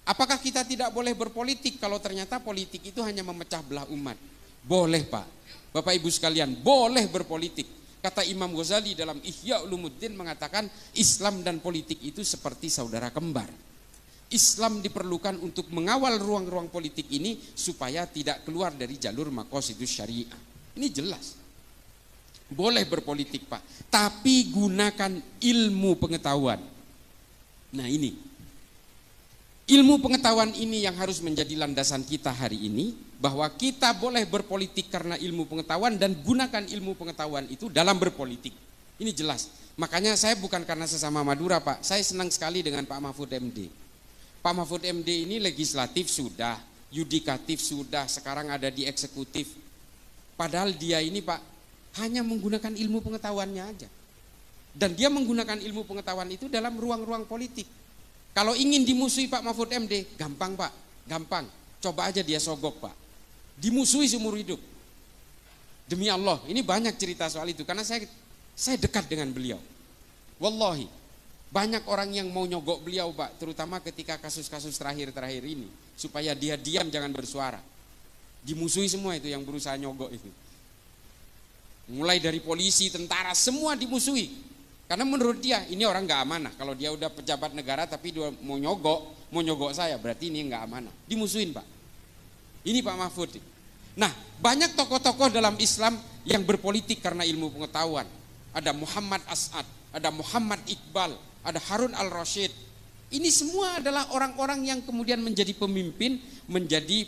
Apakah kita tidak boleh berpolitik kalau ternyata politik itu hanya memecah belah umat? Boleh Pak. Bapak Ibu sekalian, boleh berpolitik. Kata Imam Ghazali dalam Ihya Ulumuddin mengatakan Islam dan politik itu seperti saudara kembar. Islam diperlukan untuk mengawal ruang-ruang politik ini supaya tidak keluar dari jalur maqasidus syariah. Ini jelas. Boleh berpolitik Pak, tapi gunakan ilmu pengetahuan. Nah ini, ilmu pengetahuan ini yang harus menjadi landasan kita hari ini, bahwa kita boleh berpolitik karena ilmu pengetahuan dan gunakan ilmu pengetahuan itu dalam berpolitik. Ini jelas. Makanya saya bukan karena sesama Madura Pak, saya senang sekali dengan Pak Mahfud MD. Pak Mahfud MD ini legislatif sudah, yudikatif sudah, sekarang ada di eksekutif. Padahal dia ini Pak hanya menggunakan ilmu pengetahuannya aja. Dan dia menggunakan ilmu pengetahuan itu dalam ruang-ruang politik. Kalau ingin dimusuhi Pak Mahfud MD, gampang Pak, gampang. Coba aja dia sogok Pak. Dimusuhi seumur hidup. Demi Allah, ini banyak cerita soal itu karena saya dekat dengan beliau. Wallahi, banyak orang yang mau nyogok beliau Pak, terutama ketika kasus-kasus terakhir-terakhir ini, supaya dia diam jangan bersuara. Dimusuhi semua itu yang berusaha nyogok itu. Mulai dari polisi, tentara, semua dimusuhi. Karena menurut dia ini orang nggak amanah. Kalau dia udah pejabat negara tapi dia mau nyogok saya, berarti ini nggak amanah. Dimusuhin Pak. Ini Pak Mahfud. Nah, banyak tokoh-tokoh dalam Islam yang berpolitik karena ilmu pengetahuan. Ada Muhammad As'ad, ada Muhammad Iqbal, ada Harun al-Rasyid. Ini semua adalah orang-orang yang kemudian menjadi pemimpin, menjadi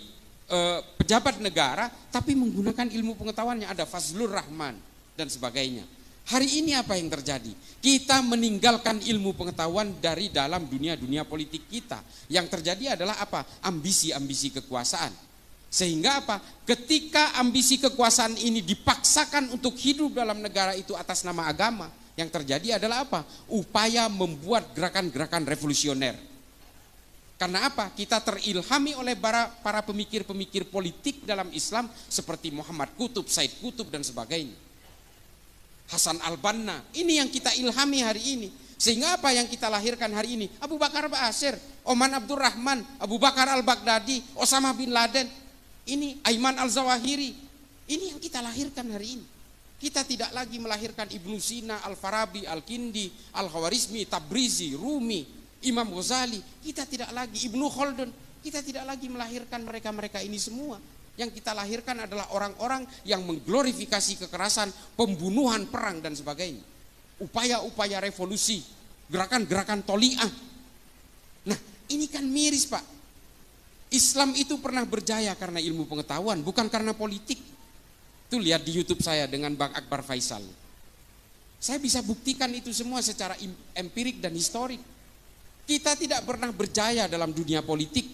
pejabat negara, tapi menggunakan ilmu pengetahuannya. Ada Fazlur Rahman dan sebagainya. Hari ini apa yang terjadi? Kita meninggalkan ilmu pengetahuan dari dalam dunia politik kita. Yang terjadi adalah apa? Ambisi-ambisi kekuasaan. Sehingga apa? Ketika ambisi kekuasaan ini dipaksakan untuk hidup dalam negara itu atas nama agama, Yang terjadi adalah apa? Upaya membuat gerakan-gerakan revolusioner. Karena apa? Kita terilhami oleh para pemikir-pemikir politik dalam Islam seperti Muhammad Qutb, Said Qutb dan sebagainya. Hasan al-Banna, ini yang kita ilhami hari ini. Sehingga apa yang kita lahirkan hari ini? Abu Bakar Ba'asyir, Oman Abdurrahman, Abu Bakar al-Baghdadi, Osama bin Laden, ini Aiman al-Zawahiri. Ini yang kita lahirkan hari ini. Kita tidak lagi melahirkan Ibnu Sina, Al-Farabi, Al-Kindi, Al-Khawarizmi, Tabrizi, Rumi, Imam Ghazali. Kita tidak lagi, Ibnu Khaldun, kita tidak lagi melahirkan mereka-mereka ini semua. Yang kita lahirkan adalah orang-orang yang mengglorifikasi kekerasan, pembunuhan, perang dan sebagainya. Upaya-upaya revolusi, gerakan-gerakan toli'ah. Nah, ini kan miris, Pak. Islam itu pernah berjaya karena ilmu pengetahuan, bukan karena politik. Itu lihat di YouTube saya dengan Bang Akbar Faisal. Saya bisa buktikan itu semua secara empirik dan historik. Kita tidak pernah berjaya dalam dunia politik.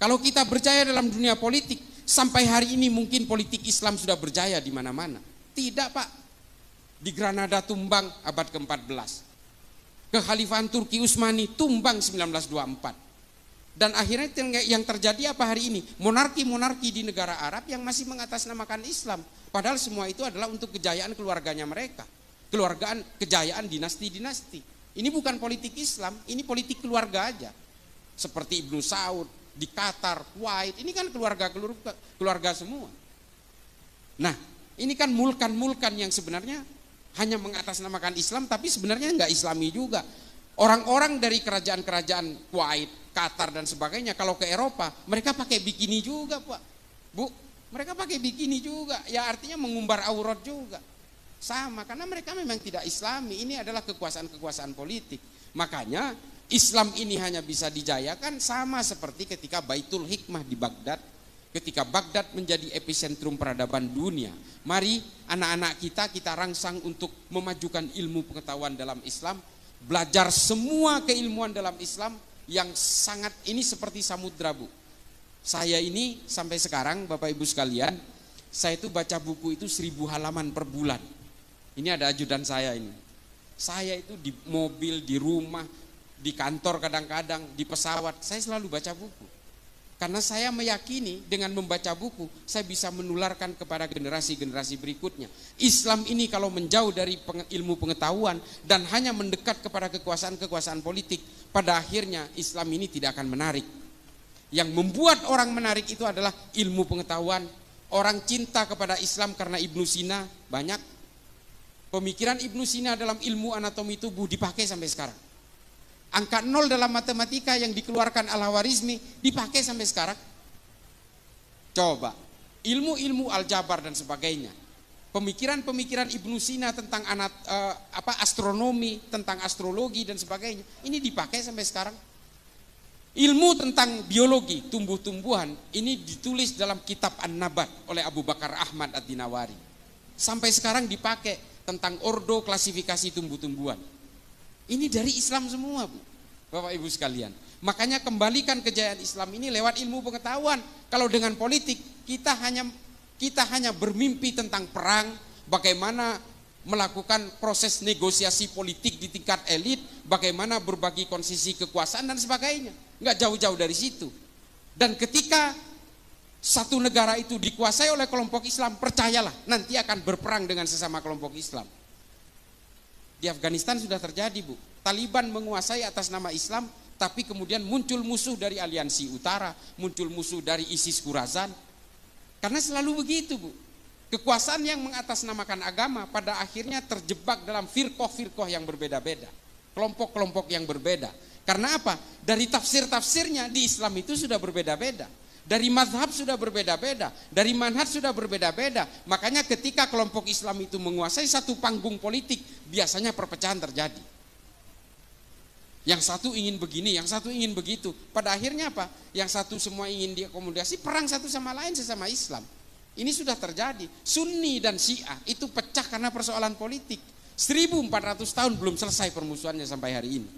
Kalau kita berjaya dalam dunia politik, sampai hari ini mungkin politik Islam sudah berjaya di mana-mana. Tidak, Pak. Di Granada tumbang abad ke-14. Kekhalifahan Turki Utsmani tumbang 1924. Dan akhirnya yang terjadi apa hari ini? Monarki-monarki di negara Arab yang masih mengatasnamakan Islam. Padahal semua itu adalah untuk kejayaan keluarganya mereka. Kejayaan dinasti-dinasti. Ini bukan politik Islam, ini politik keluarga aja. Seperti Ibnu Saud di Qatar, Kuwait, ini kan keluarga semua. Nah, ini kan mulkan-mulkan yang sebenarnya hanya mengatasnamakan Islam, tapi sebenarnya nggak Islami juga. Orang-orang dari kerajaan-kerajaan Kuwait, Qatar dan sebagainya, kalau ke Eropa, mereka pakai bikini juga, Pak. Bu, mereka pakai bikini juga, ya artinya mengumbar aurat juga. Sama, karena mereka memang tidak Islami. Ini adalah kekuasaan-kekuasaan politik. Makanya Islam ini hanya bisa dijayakan sama seperti ketika Baitul Hikmah di Baghdad. Ketika Baghdad menjadi epicentrum peradaban dunia. Mari anak-anak kita rangsang untuk memajukan ilmu pengetahuan dalam Islam. Belajar semua keilmuan dalam Islam yang sangat ini seperti samudra, Bu. Saya ini sampai sekarang Bapak Ibu sekalian, saya itu baca buku itu 1000 halaman per bulan. Ini ada ajudan saya ini. Saya itu di mobil, di rumah, di kantor kadang-kadang, di pesawat, saya selalu baca buku. Karena saya meyakini dengan membaca buku, saya bisa menularkan kepada generasi-generasi berikutnya. Islam ini kalau menjauh dari ilmu pengetahuan dan hanya mendekat kepada kekuasaan-kekuasaan politik, pada akhirnya Islam ini tidak akan menarik. Yang membuat orang menarik itu adalah ilmu pengetahuan. Orang cinta kepada Islam karena Ibnu Sina banyak. Pemikiran Ibnu Sina dalam ilmu anatomi tubuh dipakai sampai sekarang. Angka 0 dalam matematika yang dikeluarkan Al-Khawarizmi dipakai sampai sekarang. Coba, ilmu-ilmu aljabar dan sebagainya. Pemikiran-pemikiran Ibnu Sina tentang astronomi, tentang astrologi dan sebagainya, ini dipakai sampai sekarang. Ilmu tentang biologi, tumbuh-tumbuhan, ini ditulis dalam kitab An-Nabat oleh Abu Bakar Ahmad Ad-Dinawari. Sampai sekarang dipakai tentang ordo klasifikasi tumbuh-tumbuhan. Ini dari Islam semua, Bu. Bapak Ibu sekalian. Makanya kembalikan kejayaan Islam ini lewat ilmu pengetahuan. Kalau dengan politik kita hanya bermimpi tentang perang, bagaimana melakukan proses negosiasi politik di tingkat elit, bagaimana berbagi konsesi kekuasaan dan sebagainya. Enggak jauh-jauh dari situ. Dan ketika satu negara itu dikuasai oleh kelompok Islam, percayalah nanti akan berperang dengan sesama kelompok Islam. Di Afghanistan sudah terjadi, Bu. Taliban menguasai atas nama Islam, tapi kemudian muncul musuh dari aliansi utara, muncul musuh dari ISIS Khorasan. Karena selalu begitu, Bu. Kekuasaan yang mengatasnamakan agama pada akhirnya terjebak dalam firqoh-firqoh yang berbeda-beda. Kelompok-kelompok yang berbeda. Karena apa? Dari tafsir-tafsirnya di Islam itu sudah berbeda-beda. Dari mazhab sudah berbeda-beda, dari manhaj sudah berbeda-beda. Makanya ketika kelompok Islam itu menguasai satu panggung politik, biasanya perpecahan terjadi. Yang satu ingin begini, yang satu ingin begitu. Pada akhirnya apa? Yang satu semua ingin diakomodasi, perang satu sama lain sesama Islam. Ini sudah terjadi. Sunni dan Syiah itu pecah karena persoalan politik. 1400 tahun belum selesai permusuhannya sampai hari ini.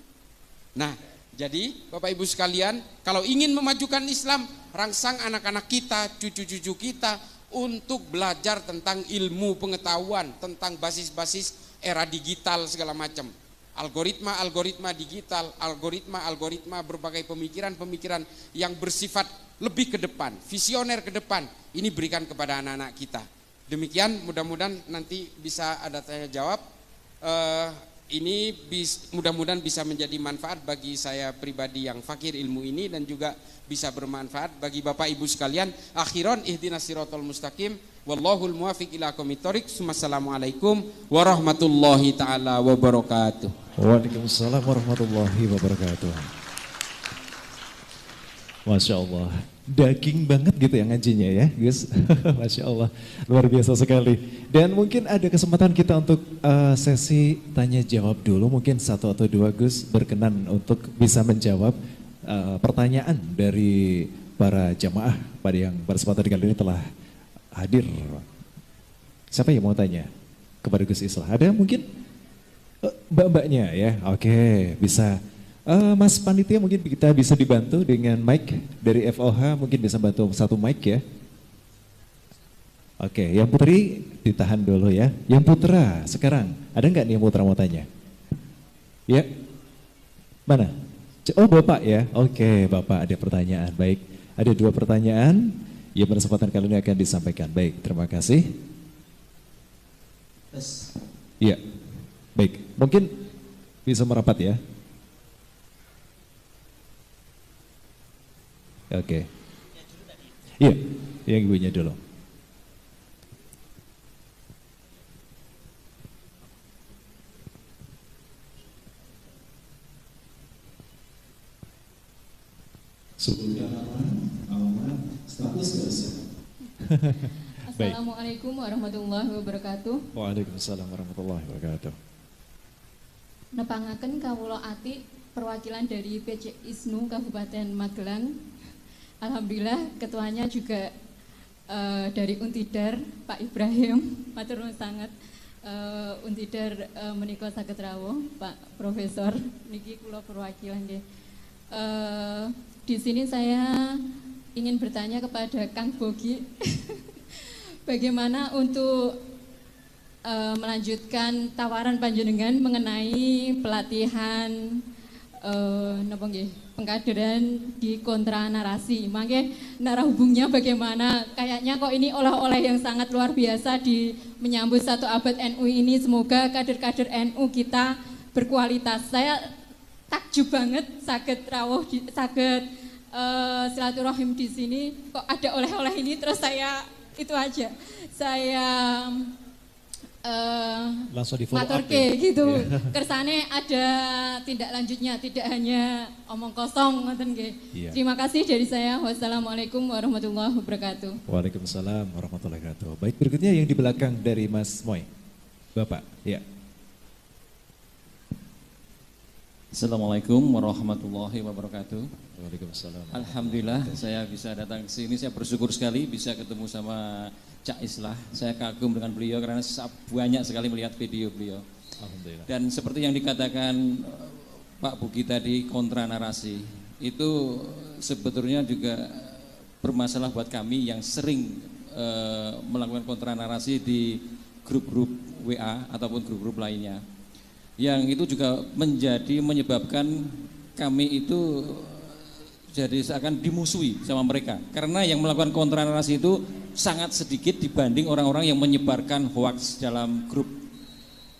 Nah, jadi Bapak Ibu sekalian, kalau ingin memajukan Islam, rangsang anak-anak kita, cucu-cucu kita untuk belajar tentang ilmu pengetahuan, tentang basis-basis era digital segala macam. Algoritma digital, algoritma berbagai pemikiran yang bersifat lebih ke depan, visioner ke depan. Ini berikan kepada anak-anak kita. Demikian, mudah-mudahan nanti bisa ada tanya jawab. Ini mudah-mudahan bisa menjadi manfaat bagi saya pribadi yang fakir ilmu ini, dan juga bisa bermanfaat bagi Bapak Ibu sekalian. Akhiran, ihdinas siratal mustaqim, wallahul muwafiq ila aqwamit thoriq. Wassalamualaikum warahmatullahi taala wabarakatuh. Waalaikumsalam warahmatullahi wabarakatuh. Masya Allah, daging banget gitu ya ngajinya ya Gus. Masya Allah, luar biasa sekali. Dan mungkin ada kesempatan kita untuk sesi tanya jawab dulu. Mungkin satu atau dua Gus berkenan untuk bisa menjawab pertanyaan dari para jamaah pada yang berkesempatan kali ini telah hadir. Siapa yang mau tanya kepada Gus Islah? Ada mungkin mbak-mbaknya ya? Oke, bisa. Mas Panitia mungkin kita bisa dibantu dengan mic dari FOH, mungkin bisa bantu satu mic ya. Oke, yang putri ditahan dulu ya. Yang putra sekarang, ada nggak nih yang putra mau tanya? Ya, mana? Oh Bapak ya, oke Bapak ada pertanyaan, baik. Ada dua pertanyaan yang berkesempatan kali ini akan disampaikan. Baik, terima kasih. Iya, baik. Mungkin bisa merapat ya. Oke. Iya, yang ibunya dulu. Sebelumnya nama, status dosen. Assalamualaikum warahmatullahi wabarakatuh. Waalaikumsalam warahmatullahi wabarakatuh. Nepangaken kawula ati perwakilan dari PC ISNU Kabupaten Magelang. Alhamdulillah ketuanya juga dari Untidar, Pak Ibrahim, matur nuwun sanget. Untidar menika saged rawuh, Pak Profesor, niki kula perwakilan nggih. Di sini saya ingin bertanya kepada Kang Bogi, bagaimana untuk melanjutkan tawaran panjenengan mengenai pelatihan pengkaderan di kontra narasi. Mangke narah hubungnya bagaimana? Kayaknya kok ini oleh-oleh yang sangat luar biasa di menyambut 1 abad NU ini. Semoga kader-kader NU kita berkualitas. Saya takjub banget saged rawuh saged silaturahim di sini, kok ada oleh-oleh ini. Terus saya itu aja. Saya langsung di follow up ya? Gitu. Yeah. Kersane ada tindak lanjutnya, tidak hanya omong kosong ngoten nggih. Yeah. Terima kasih dari saya. Wassalamualaikum warahmatullahi wabarakatuh. Waalaikumsalam warahmatullahi wabarakatuh. Baik, berikutnya yang di belakang dari Mas Moy. Bapak, ya. Assalamualaikum warahmatullahi wabarakatuh. Waalaikumsalam. Alhamdulillah saya bisa datang ke sini, saya bersyukur sekali bisa ketemu sama Cak Islah. Saya kagum dengan beliau karena banyak sekali melihat video beliau. Alhamdulillah. Dan seperti yang dikatakan Pak Bugi tadi, kontra narasi itu sebetulnya juga bermasalah buat kami yang sering melakukan kontra narasi di grup-grup WA ataupun grup-grup lainnya. Yang itu juga menyebabkan kami itu jadi seakan dimusuhi sama mereka. Karena yang melakukan kontra narasi itu sangat sedikit dibanding orang-orang yang menyebarkan hoaks dalam grup.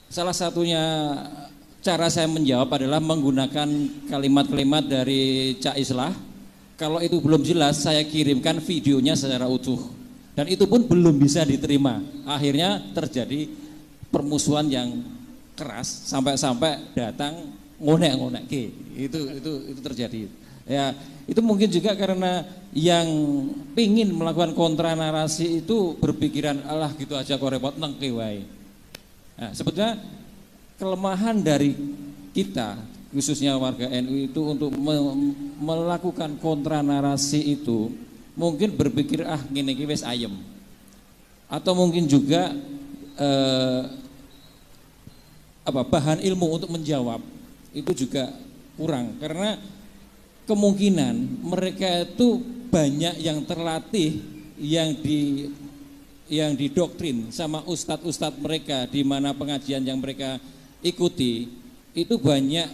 Salah satunya cara saya menjawab adalah menggunakan kalimat-kalimat dari Cak Islah. Kalau itu belum jelas, saya kirimkan videonya secara utuh. Dan itu pun belum bisa diterima. Akhirnya terjadi permusuhan yang keras sampai datang ngonek-ngonek. Itu terjadi. Ya, itu mungkin juga karena yang pingin melakukan kontra narasi itu berpikiran alah gitu aja kok repot nengke wae. Nah, sebetulnya kelemahan dari kita khususnya warga NU itu untuk melakukan kontra narasi itu mungkin berpikir ngene iki wis ayem. Atau mungkin juga bahan ilmu untuk menjawab itu juga kurang karena kemungkinan mereka itu banyak yang terlatih yang yang didoktrin sama ustadz-ustadz mereka di mana pengajian yang mereka ikuti itu banyak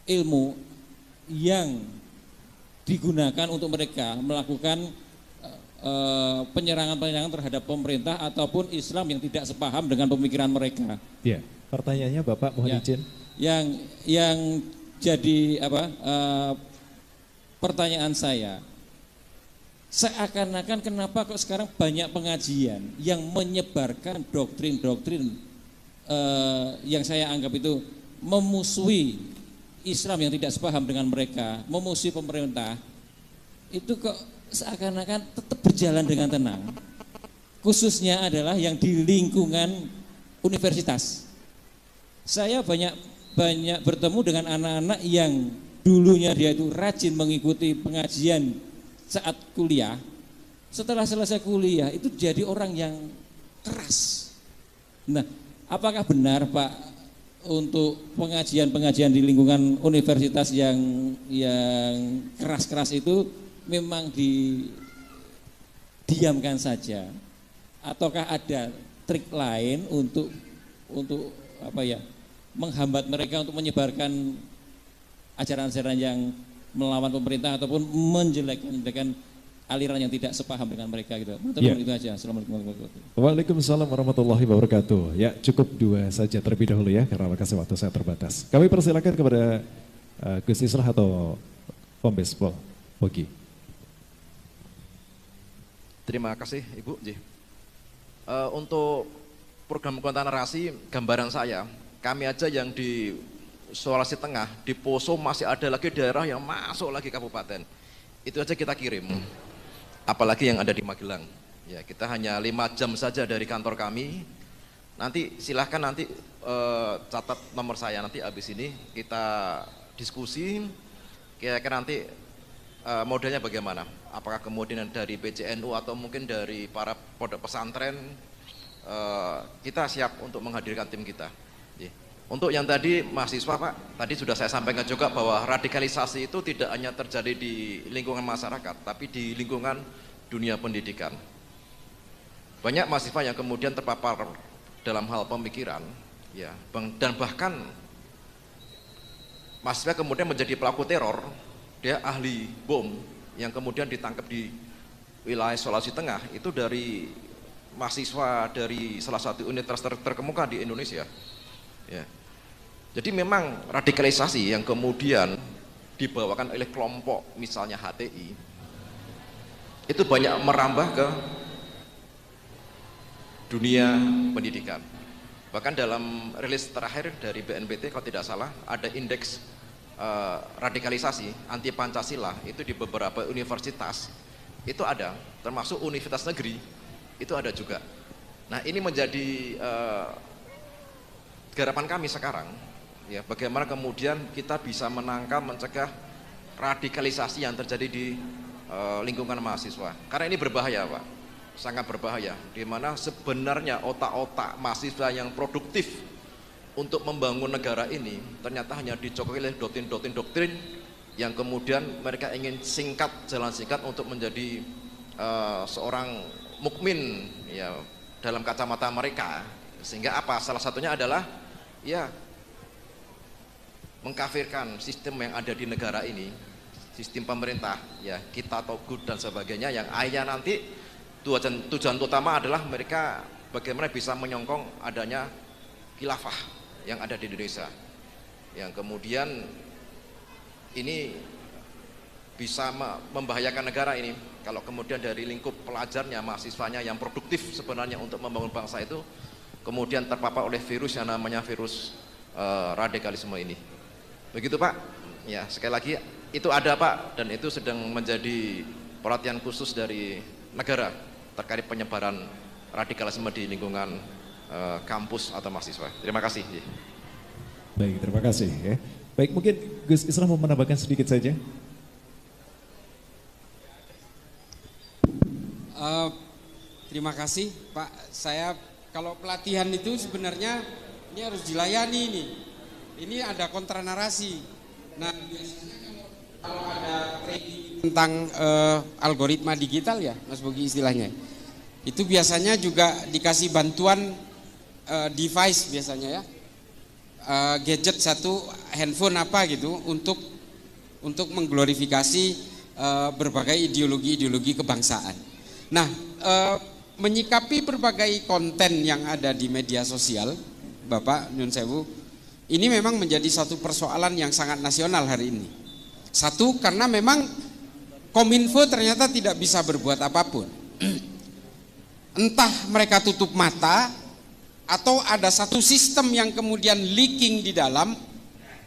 ilmu yang digunakan untuk mereka melakukan penyerangan-penyerangan terhadap pemerintah ataupun Islam yang tidak sepaham dengan pemikiran mereka. Ya, pertanyaannya Bapak mohon izin. Yang jadi pertanyaan saya, seakan-akan kenapa kok sekarang banyak pengajian yang menyebarkan doktrin-doktrin yang saya anggap itu memusuhi Islam yang tidak sepaham dengan mereka, memusuhi pemerintah, itu kok seakan-akan tetap berjalan dengan tenang. Khususnya adalah yang di lingkungan universitas. Saya banyak bertemu dengan anak-anak yang dulunya dia itu rajin mengikuti pengajian saat kuliah, setelah selesai kuliah itu jadi orang yang keras. Nah, apakah benar Pak untuk pengajian-pengajian di lingkungan universitas yang keras-keras itu memang didiamkan saja, ataukah ada trik lain untuk menghambat mereka untuk menyebarkan ajaran-ajaran yang melawan pemerintah ataupun menjelek-jelekan aliran yang tidak sepaham dengan mereka gitu. Itu aja. Assalamualaikum warahmatullahi wabarakatuh. Waalaikumsalam warahmatullahi wabarakatuh. Ya, cukup 2 saja terlebih dahulu ya karena waktu saya terbatas. Kami persilakan kepada Gus Islah atau Kombes Pol Pogi. Terima kasih Ibu. Untuk program kontra narasi, gambaran saya, kami aja yang di Sulawesi Tengah, di Poso masih ada lagi daerah yang masuk lagi kabupaten. Itu aja kita kirim. Apalagi yang ada di Magelang. Ya, kita hanya 5 jam saja dari kantor kami. Nanti silahkan nanti catat nomor saya, nanti habis ini kita diskusi kira-kira nanti modelnya bagaimana. Apakah kemudian dari PCNU atau mungkin dari para pondok pesantren, kita siap untuk menghadirkan tim kita. Untuk yang tadi mahasiswa Pak, tadi sudah saya sampaikan juga bahwa radikalisasi itu tidak hanya terjadi di lingkungan masyarakat, tapi di lingkungan dunia pendidikan. Banyak mahasiswa yang kemudian terpapar dalam hal pemikiran, ya, dan bahkan mahasiswa kemudian menjadi pelaku teror, dia ahli bom yang kemudian ditangkap di wilayah Sulawesi Tengah, itu dari mahasiswa dari salah satu universitas terkemuka di Indonesia. Ya. Jadi memang radikalisasi yang kemudian dibawakan oleh kelompok misalnya HTI itu banyak merambah ke dunia pendidikan. Bahkan dalam rilis terakhir dari BNPT kalau tidak salah ada indeks radikalisasi anti Pancasila itu di beberapa universitas itu ada, termasuk universitas negeri itu ada juga. Nah, ini menjadi garapan kami sekarang. Ya, bagaimana kemudian kita bisa menangkal, mencegah radikalisasi yang terjadi di lingkungan mahasiswa. Karena ini berbahaya Pak, sangat berbahaya. Di mana sebenarnya otak-otak mahasiswa yang produktif untuk membangun negara ini ternyata hanya dicokoki oleh doktrin-doktrin yang kemudian mereka ingin singkat, jalan singkat untuk menjadi seorang mukmin ya dalam kacamata mereka. Sehingga apa? Salah satunya adalah ya mengkafirkan sistem yang ada di negara ini, sistem pemerintah, ya kita togut dan sebagainya, yang akhirnya nanti tujuan utama adalah mereka bagaimana bisa menyongkong adanya khilafah yang ada di Indonesia, yang kemudian ini bisa membahayakan negara ini kalau kemudian dari lingkup pelajarnya, mahasiswanya yang produktif sebenarnya untuk membangun bangsa itu kemudian terpapar oleh virus yang namanya virus radikalisme ini. Begitu Pak, ya sekali lagi itu ada Pak, dan itu sedang menjadi perhatian khusus dari negara terkait penyebaran radikalisme di lingkungan kampus atau mahasiswa. Terima kasih. Baik, terima kasih ya. Baik, mungkin Gus Islah mau menambahkan sedikit saja. Terima kasih Pak. Saya kalau pelatihan itu sebenarnya ini harus dilayani nih. Ini ada kontra narasi. Nah, biasanya kalau ada training tentang algoritma digital ya, Mas Bogi istilahnya. Itu biasanya juga dikasih bantuan device biasanya ya, gadget satu, handphone apa gitu untuk mengglorifikasi berbagai ideologi kebangsaan. Nah, menyikapi berbagai konten yang ada di media sosial, Bapak Nyun Sewu, ini memang menjadi satu persoalan yang sangat nasional hari ini. Satu, karena memang Kominfo ternyata tidak bisa berbuat apapun. Entah mereka tutup mata atau ada satu sistem yang kemudian leaking di dalam,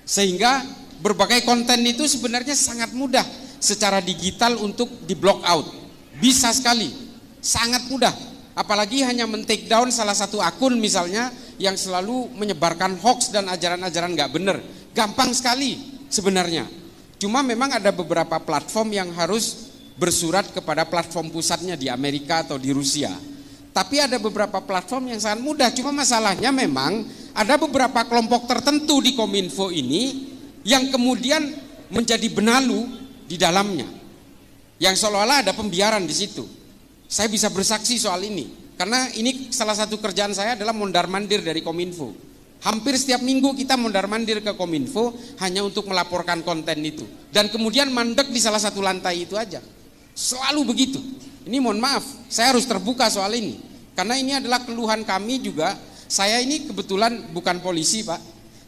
sehingga berbagai konten itu sebenarnya sangat mudah secara digital untuk di block out. Bisa sekali, sangat mudah. Apalagi hanya men-take down salah satu akun misalnya yang selalu menyebarkan hoax dan ajaran-ajaran nggak benar. Gampang sekali sebenarnya. Cuma memang ada beberapa platform yang harus bersurat kepada platform pusatnya di Amerika atau di Rusia. Tapi ada beberapa platform yang sangat mudah, cuma masalahnya memang ada beberapa kelompok tertentu di Kominfo ini yang kemudian menjadi benalu di dalamnya. Yang seolah-olah ada pembiaran di situ. Saya bisa bersaksi soal ini, karena ini salah satu kerjaan saya adalah mondar-mandir dari Kominfo. Hampir setiap minggu kita mondar-mandir ke Kominfo hanya untuk melaporkan konten itu. Dan kemudian mandek di salah satu lantai itu aja. Selalu begitu. Ini mohon maaf, saya harus terbuka soal ini. Karena ini adalah keluhan kami juga. Saya ini kebetulan bukan polisi Pak,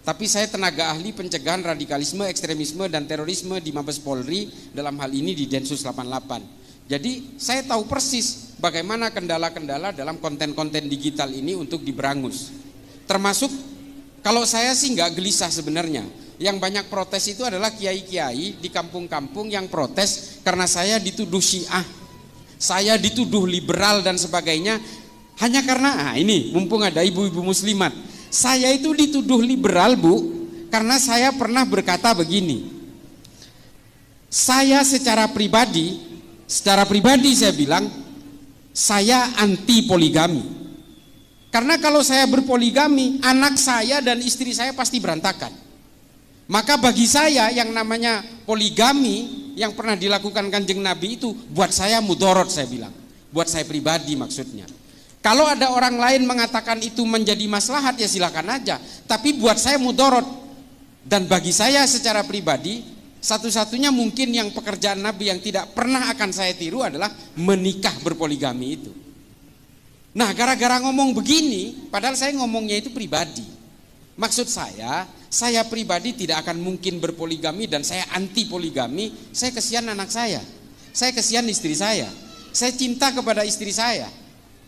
tapi saya tenaga ahli pencegahan radikalisme, ekstremisme dan terorisme di Mabes Polri, dalam hal ini di Densus 88. Jadi saya tahu persis bagaimana kendala-kendala dalam konten-konten digital ini untuk diberangus. Termasuk kalau saya sih nggak gelisah sebenarnya. Yang banyak protes itu adalah kiai-kiai di kampung-kampung yang protes karena saya dituduh Syiah, saya dituduh liberal dan sebagainya. Hanya karena ini mumpung ada ibu-ibu muslimat, saya itu dituduh liberal Bu, karena saya pernah berkata begini. Saya secara pribadi saya bilang saya anti poligami. Karena kalau saya berpoligami, anak saya dan istri saya pasti berantakan. Maka bagi saya yang namanya poligami yang pernah dilakukan Kanjeng Nabi itu buat saya mudorot, saya bilang. Buat saya pribadi maksudnya. Kalau ada orang lain mengatakan itu menjadi maslahat ya silakan aja. Tapi buat saya mudorot. Dan bagi saya secara pribadi, satu-satunya mungkin yang pekerjaan Nabi yang tidak pernah akan saya tiru adalah menikah berpoligami itu. Nah, gara-gara ngomong begini, padahal saya ngomongnya itu pribadi. Maksud saya pribadi tidak akan mungkin berpoligami dan saya anti poligami. Saya kesian anak saya kesian istri saya cinta kepada istri saya.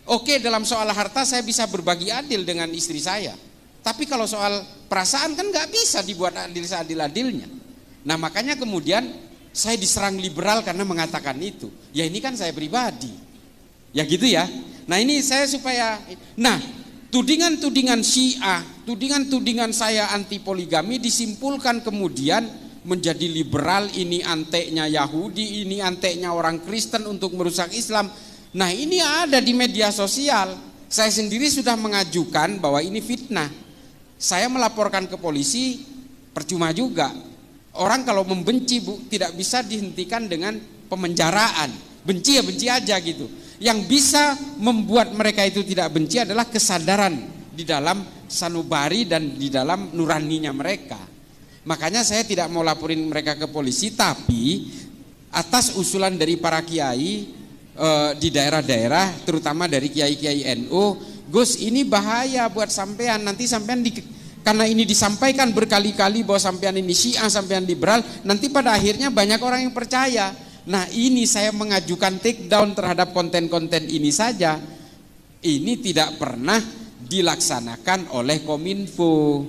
Oke, dalam soal harta saya bisa berbagi adil dengan istri saya. Tapi kalau soal perasaan kan nggak bisa dibuat adil seadil-adilnya. Nah makanya kemudian saya diserang liberal karena mengatakan itu. Ya ini kan saya pribadi. Ya gitu ya. Nah ini saya supaya, nah tudingan-tudingan Syiah, tudingan-tudingan saya anti poligami disimpulkan kemudian menjadi liberal, ini anteknya Yahudi, ini anteknya orang Kristen untuk merusak Islam. Nah ini ada di media sosial. Saya sendiri sudah mengajukan bahwa ini fitnah. Saya melaporkan ke polisi, percuma juga. Orang kalau membenci Bu, tidak bisa dihentikan dengan pemenjaraan. Benci ya benci aja gitu. Yang bisa membuat mereka itu tidak benci adalah kesadaran di dalam sanubari dan di dalam nuraninya mereka. Makanya saya tidak mau laporin mereka ke polisi, tapi atas usulan dari para kiai di daerah-daerah, terutama dari kiai-kiai NU, Gus ini bahaya buat sampean, nanti sampean karena ini disampaikan berkali-kali bahwa sampean ini Syiah, sampean liberal, nanti pada akhirnya banyak orang yang percaya. Nah ini saya mengajukan take down terhadap konten-konten ini saja. Ini tidak pernah dilaksanakan oleh Kominfo.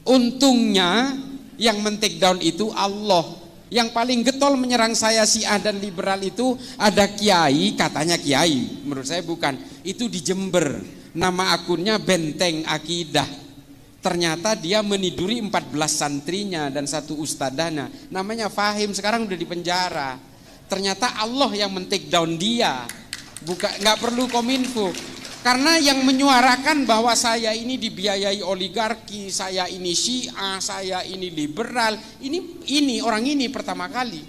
Untungnya yang men-take down itu Allah. Yang paling getol menyerang saya Syiah dan liberal itu ada kiai, katanya kiai, menurut saya bukan. Itu di Jember, nama akunnya Benteng Akidah. Ternyata dia meniduri 14 santrinya dan satu ustadahnya, namanya Fahim, sekarang udah di penjara. Ternyata Allah yang men-take down dia, bukan, nggak perlu Kominfo. Karena yang menyuarakan bahwa saya ini dibiayai oligarki, saya ini Syiah, saya ini liberal, ini orang ini pertama kali.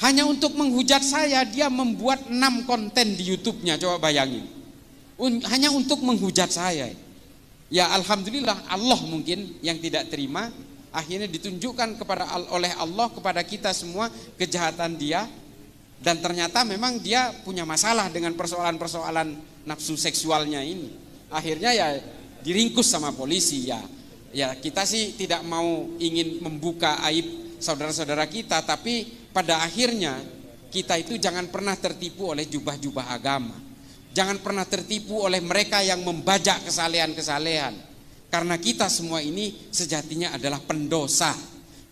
Hanya untuk menghujat saya, dia membuat 6 konten di YouTube-nya, coba bayangin. Hanya untuk menghujat saya. Ya alhamdulillah, Allah mungkin yang tidak terima, akhirnya ditunjukkan oleh Allah kepada kita semua kejahatan dia. Dan ternyata memang dia punya masalah dengan persoalan-persoalan nafsu seksualnya ini. Akhirnya ya diringkus sama polisi ya. Ya kita sih tidak mau ingin membuka aib saudara-saudara kita, tapi pada akhirnya kita itu jangan pernah tertipu oleh jubah-jubah agama. Jangan pernah tertipu oleh mereka yang membajak kesalehan-kesalehan. Karena kita semua ini sejatinya adalah pendosa.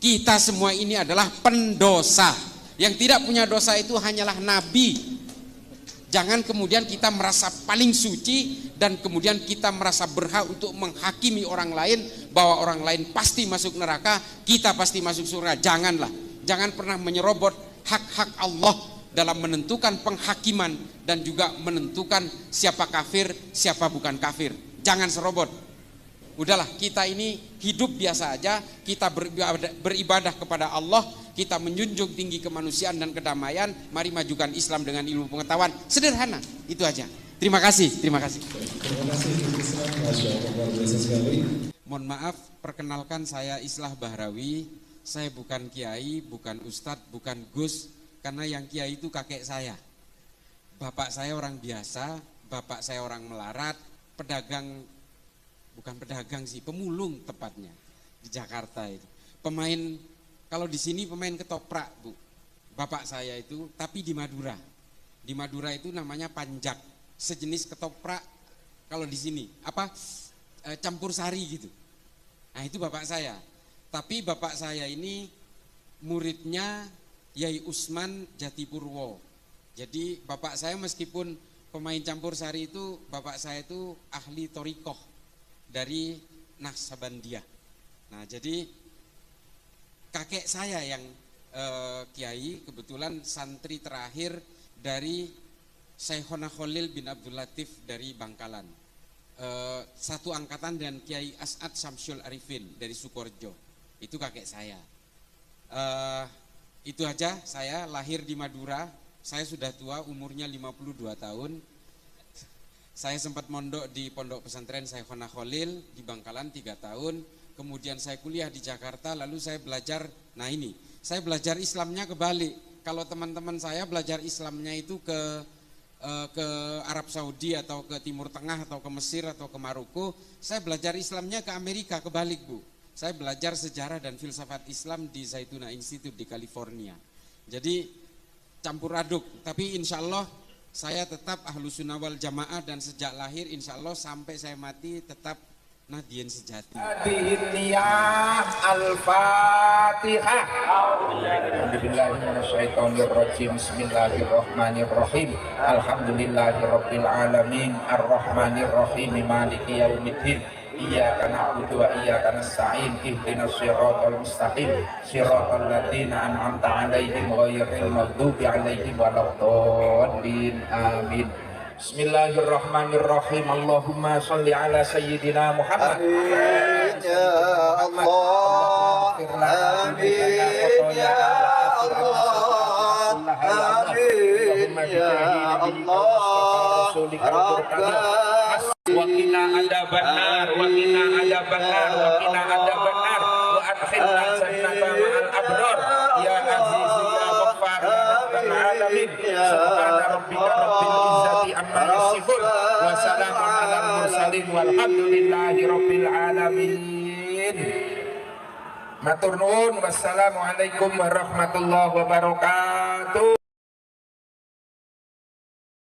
Kita semua ini adalah pendosa. Yang tidak punya dosa itu hanyalah nabi. Jangan kemudian kita merasa paling suci dan kemudian kita merasa berhak untuk menghakimi orang lain bahwa orang lain pasti masuk neraka, kita pasti masuk surga. Janganlah. Jangan pernah menyerobot hak-hak Allah dalam menentukan penghakiman dan juga menentukan siapa kafir, siapa bukan kafir. Jangan serobot. Udahlah, kita ini hidup biasa aja, kita beribadah kepada Allah, kita menjunjung tinggi kemanusiaan dan kedamaian. Mari majukan Islam dengan ilmu pengetahuan. Sederhana, itu aja. Terima kasih, terima kasih. Mohon maaf, perkenalkan saya Islah Bahrawi. Saya bukan kiai, bukan ustadz, bukan gus, karena yang kiai itu kakek saya. Bapak saya orang biasa, bapak saya orang melarat, pedagang, bukan pedagang sih, pemulung tepatnya di Jakarta itu. Pemain, kalau di sini pemain ketoprak Bu, bapak saya itu, tapi di Madura. Di Madura itu namanya panjak, sejenis ketoprak kalau di sini apa campur sari gitu. Nah itu bapak saya. Tapi bapak saya ini muridnya Yai Usman Jatipurwo. Jadi bapak saya meskipun pemain campur sari itu, bapak saya itu ahli torikoh dari Naqsabandiyah. Nah jadi kakek saya yang kiai kebetulan santri terakhir dari Syekhona Khalil bin Abdul Latif dari Bangkalan. Satu angkatan dengan Kiai As'ad Syamsul Arifin dari Sukorejo. Itu kakek saya. Itu aja, saya lahir di Madura. Saya sudah tua, umurnya 52 tahun. Saya sempat mondok di pondok pesantren Syekhona Khalil di Bangkalan 3 tahun. Kemudian saya kuliah di Jakarta, lalu saya belajar, nah ini, saya belajar Islamnya kebalik. Kalau teman-teman saya belajar Islamnya itu ke Arab Saudi atau ke Timur Tengah atau ke Mesir atau ke Maroko, saya belajar Islamnya ke Amerika, kebalik Bu. Saya belajar sejarah dan filsafat Islam di Zaytuna Institute di California. Jadi campur aduk, tapi insya Allah saya tetap Ahlus Sunnah wal Jamaah dan sejak lahir insya Allah sampai saya mati tetap Nahdiyin sejati. Al-Fatihah. Bismillahirrahmanirrahim. Alhamdulillahirabbil alamin arrahmanirrahim maliki yaumiddin. Iyyaka na'budu wa iyyaka nasta'in ihdinas siratal mustaqim siratal ladzina an'amta 'alaihim ghairil maghdubi 'alaihim waladdallin amin. Bismillahirrahmanirrahim. Allahumma sholli ala sayyidina Muhammad. Amin ya Allah. Amin ya Allah. Amin ya Allah. Rabbana Wakina ada benar, wakina ada benar, wakina ada benar. Wa adkhilna jannata ma'al abrar. Ya Aziz ya Ghaffar ya Rabbal alamin. Subhana rabbika rabbil izzati amma yasifun. Wa salamun alal mursalin walhamdulillahi rabbil alamin. Matur nuwun, wassalamualaikum warahmatullahi wabarakatuh.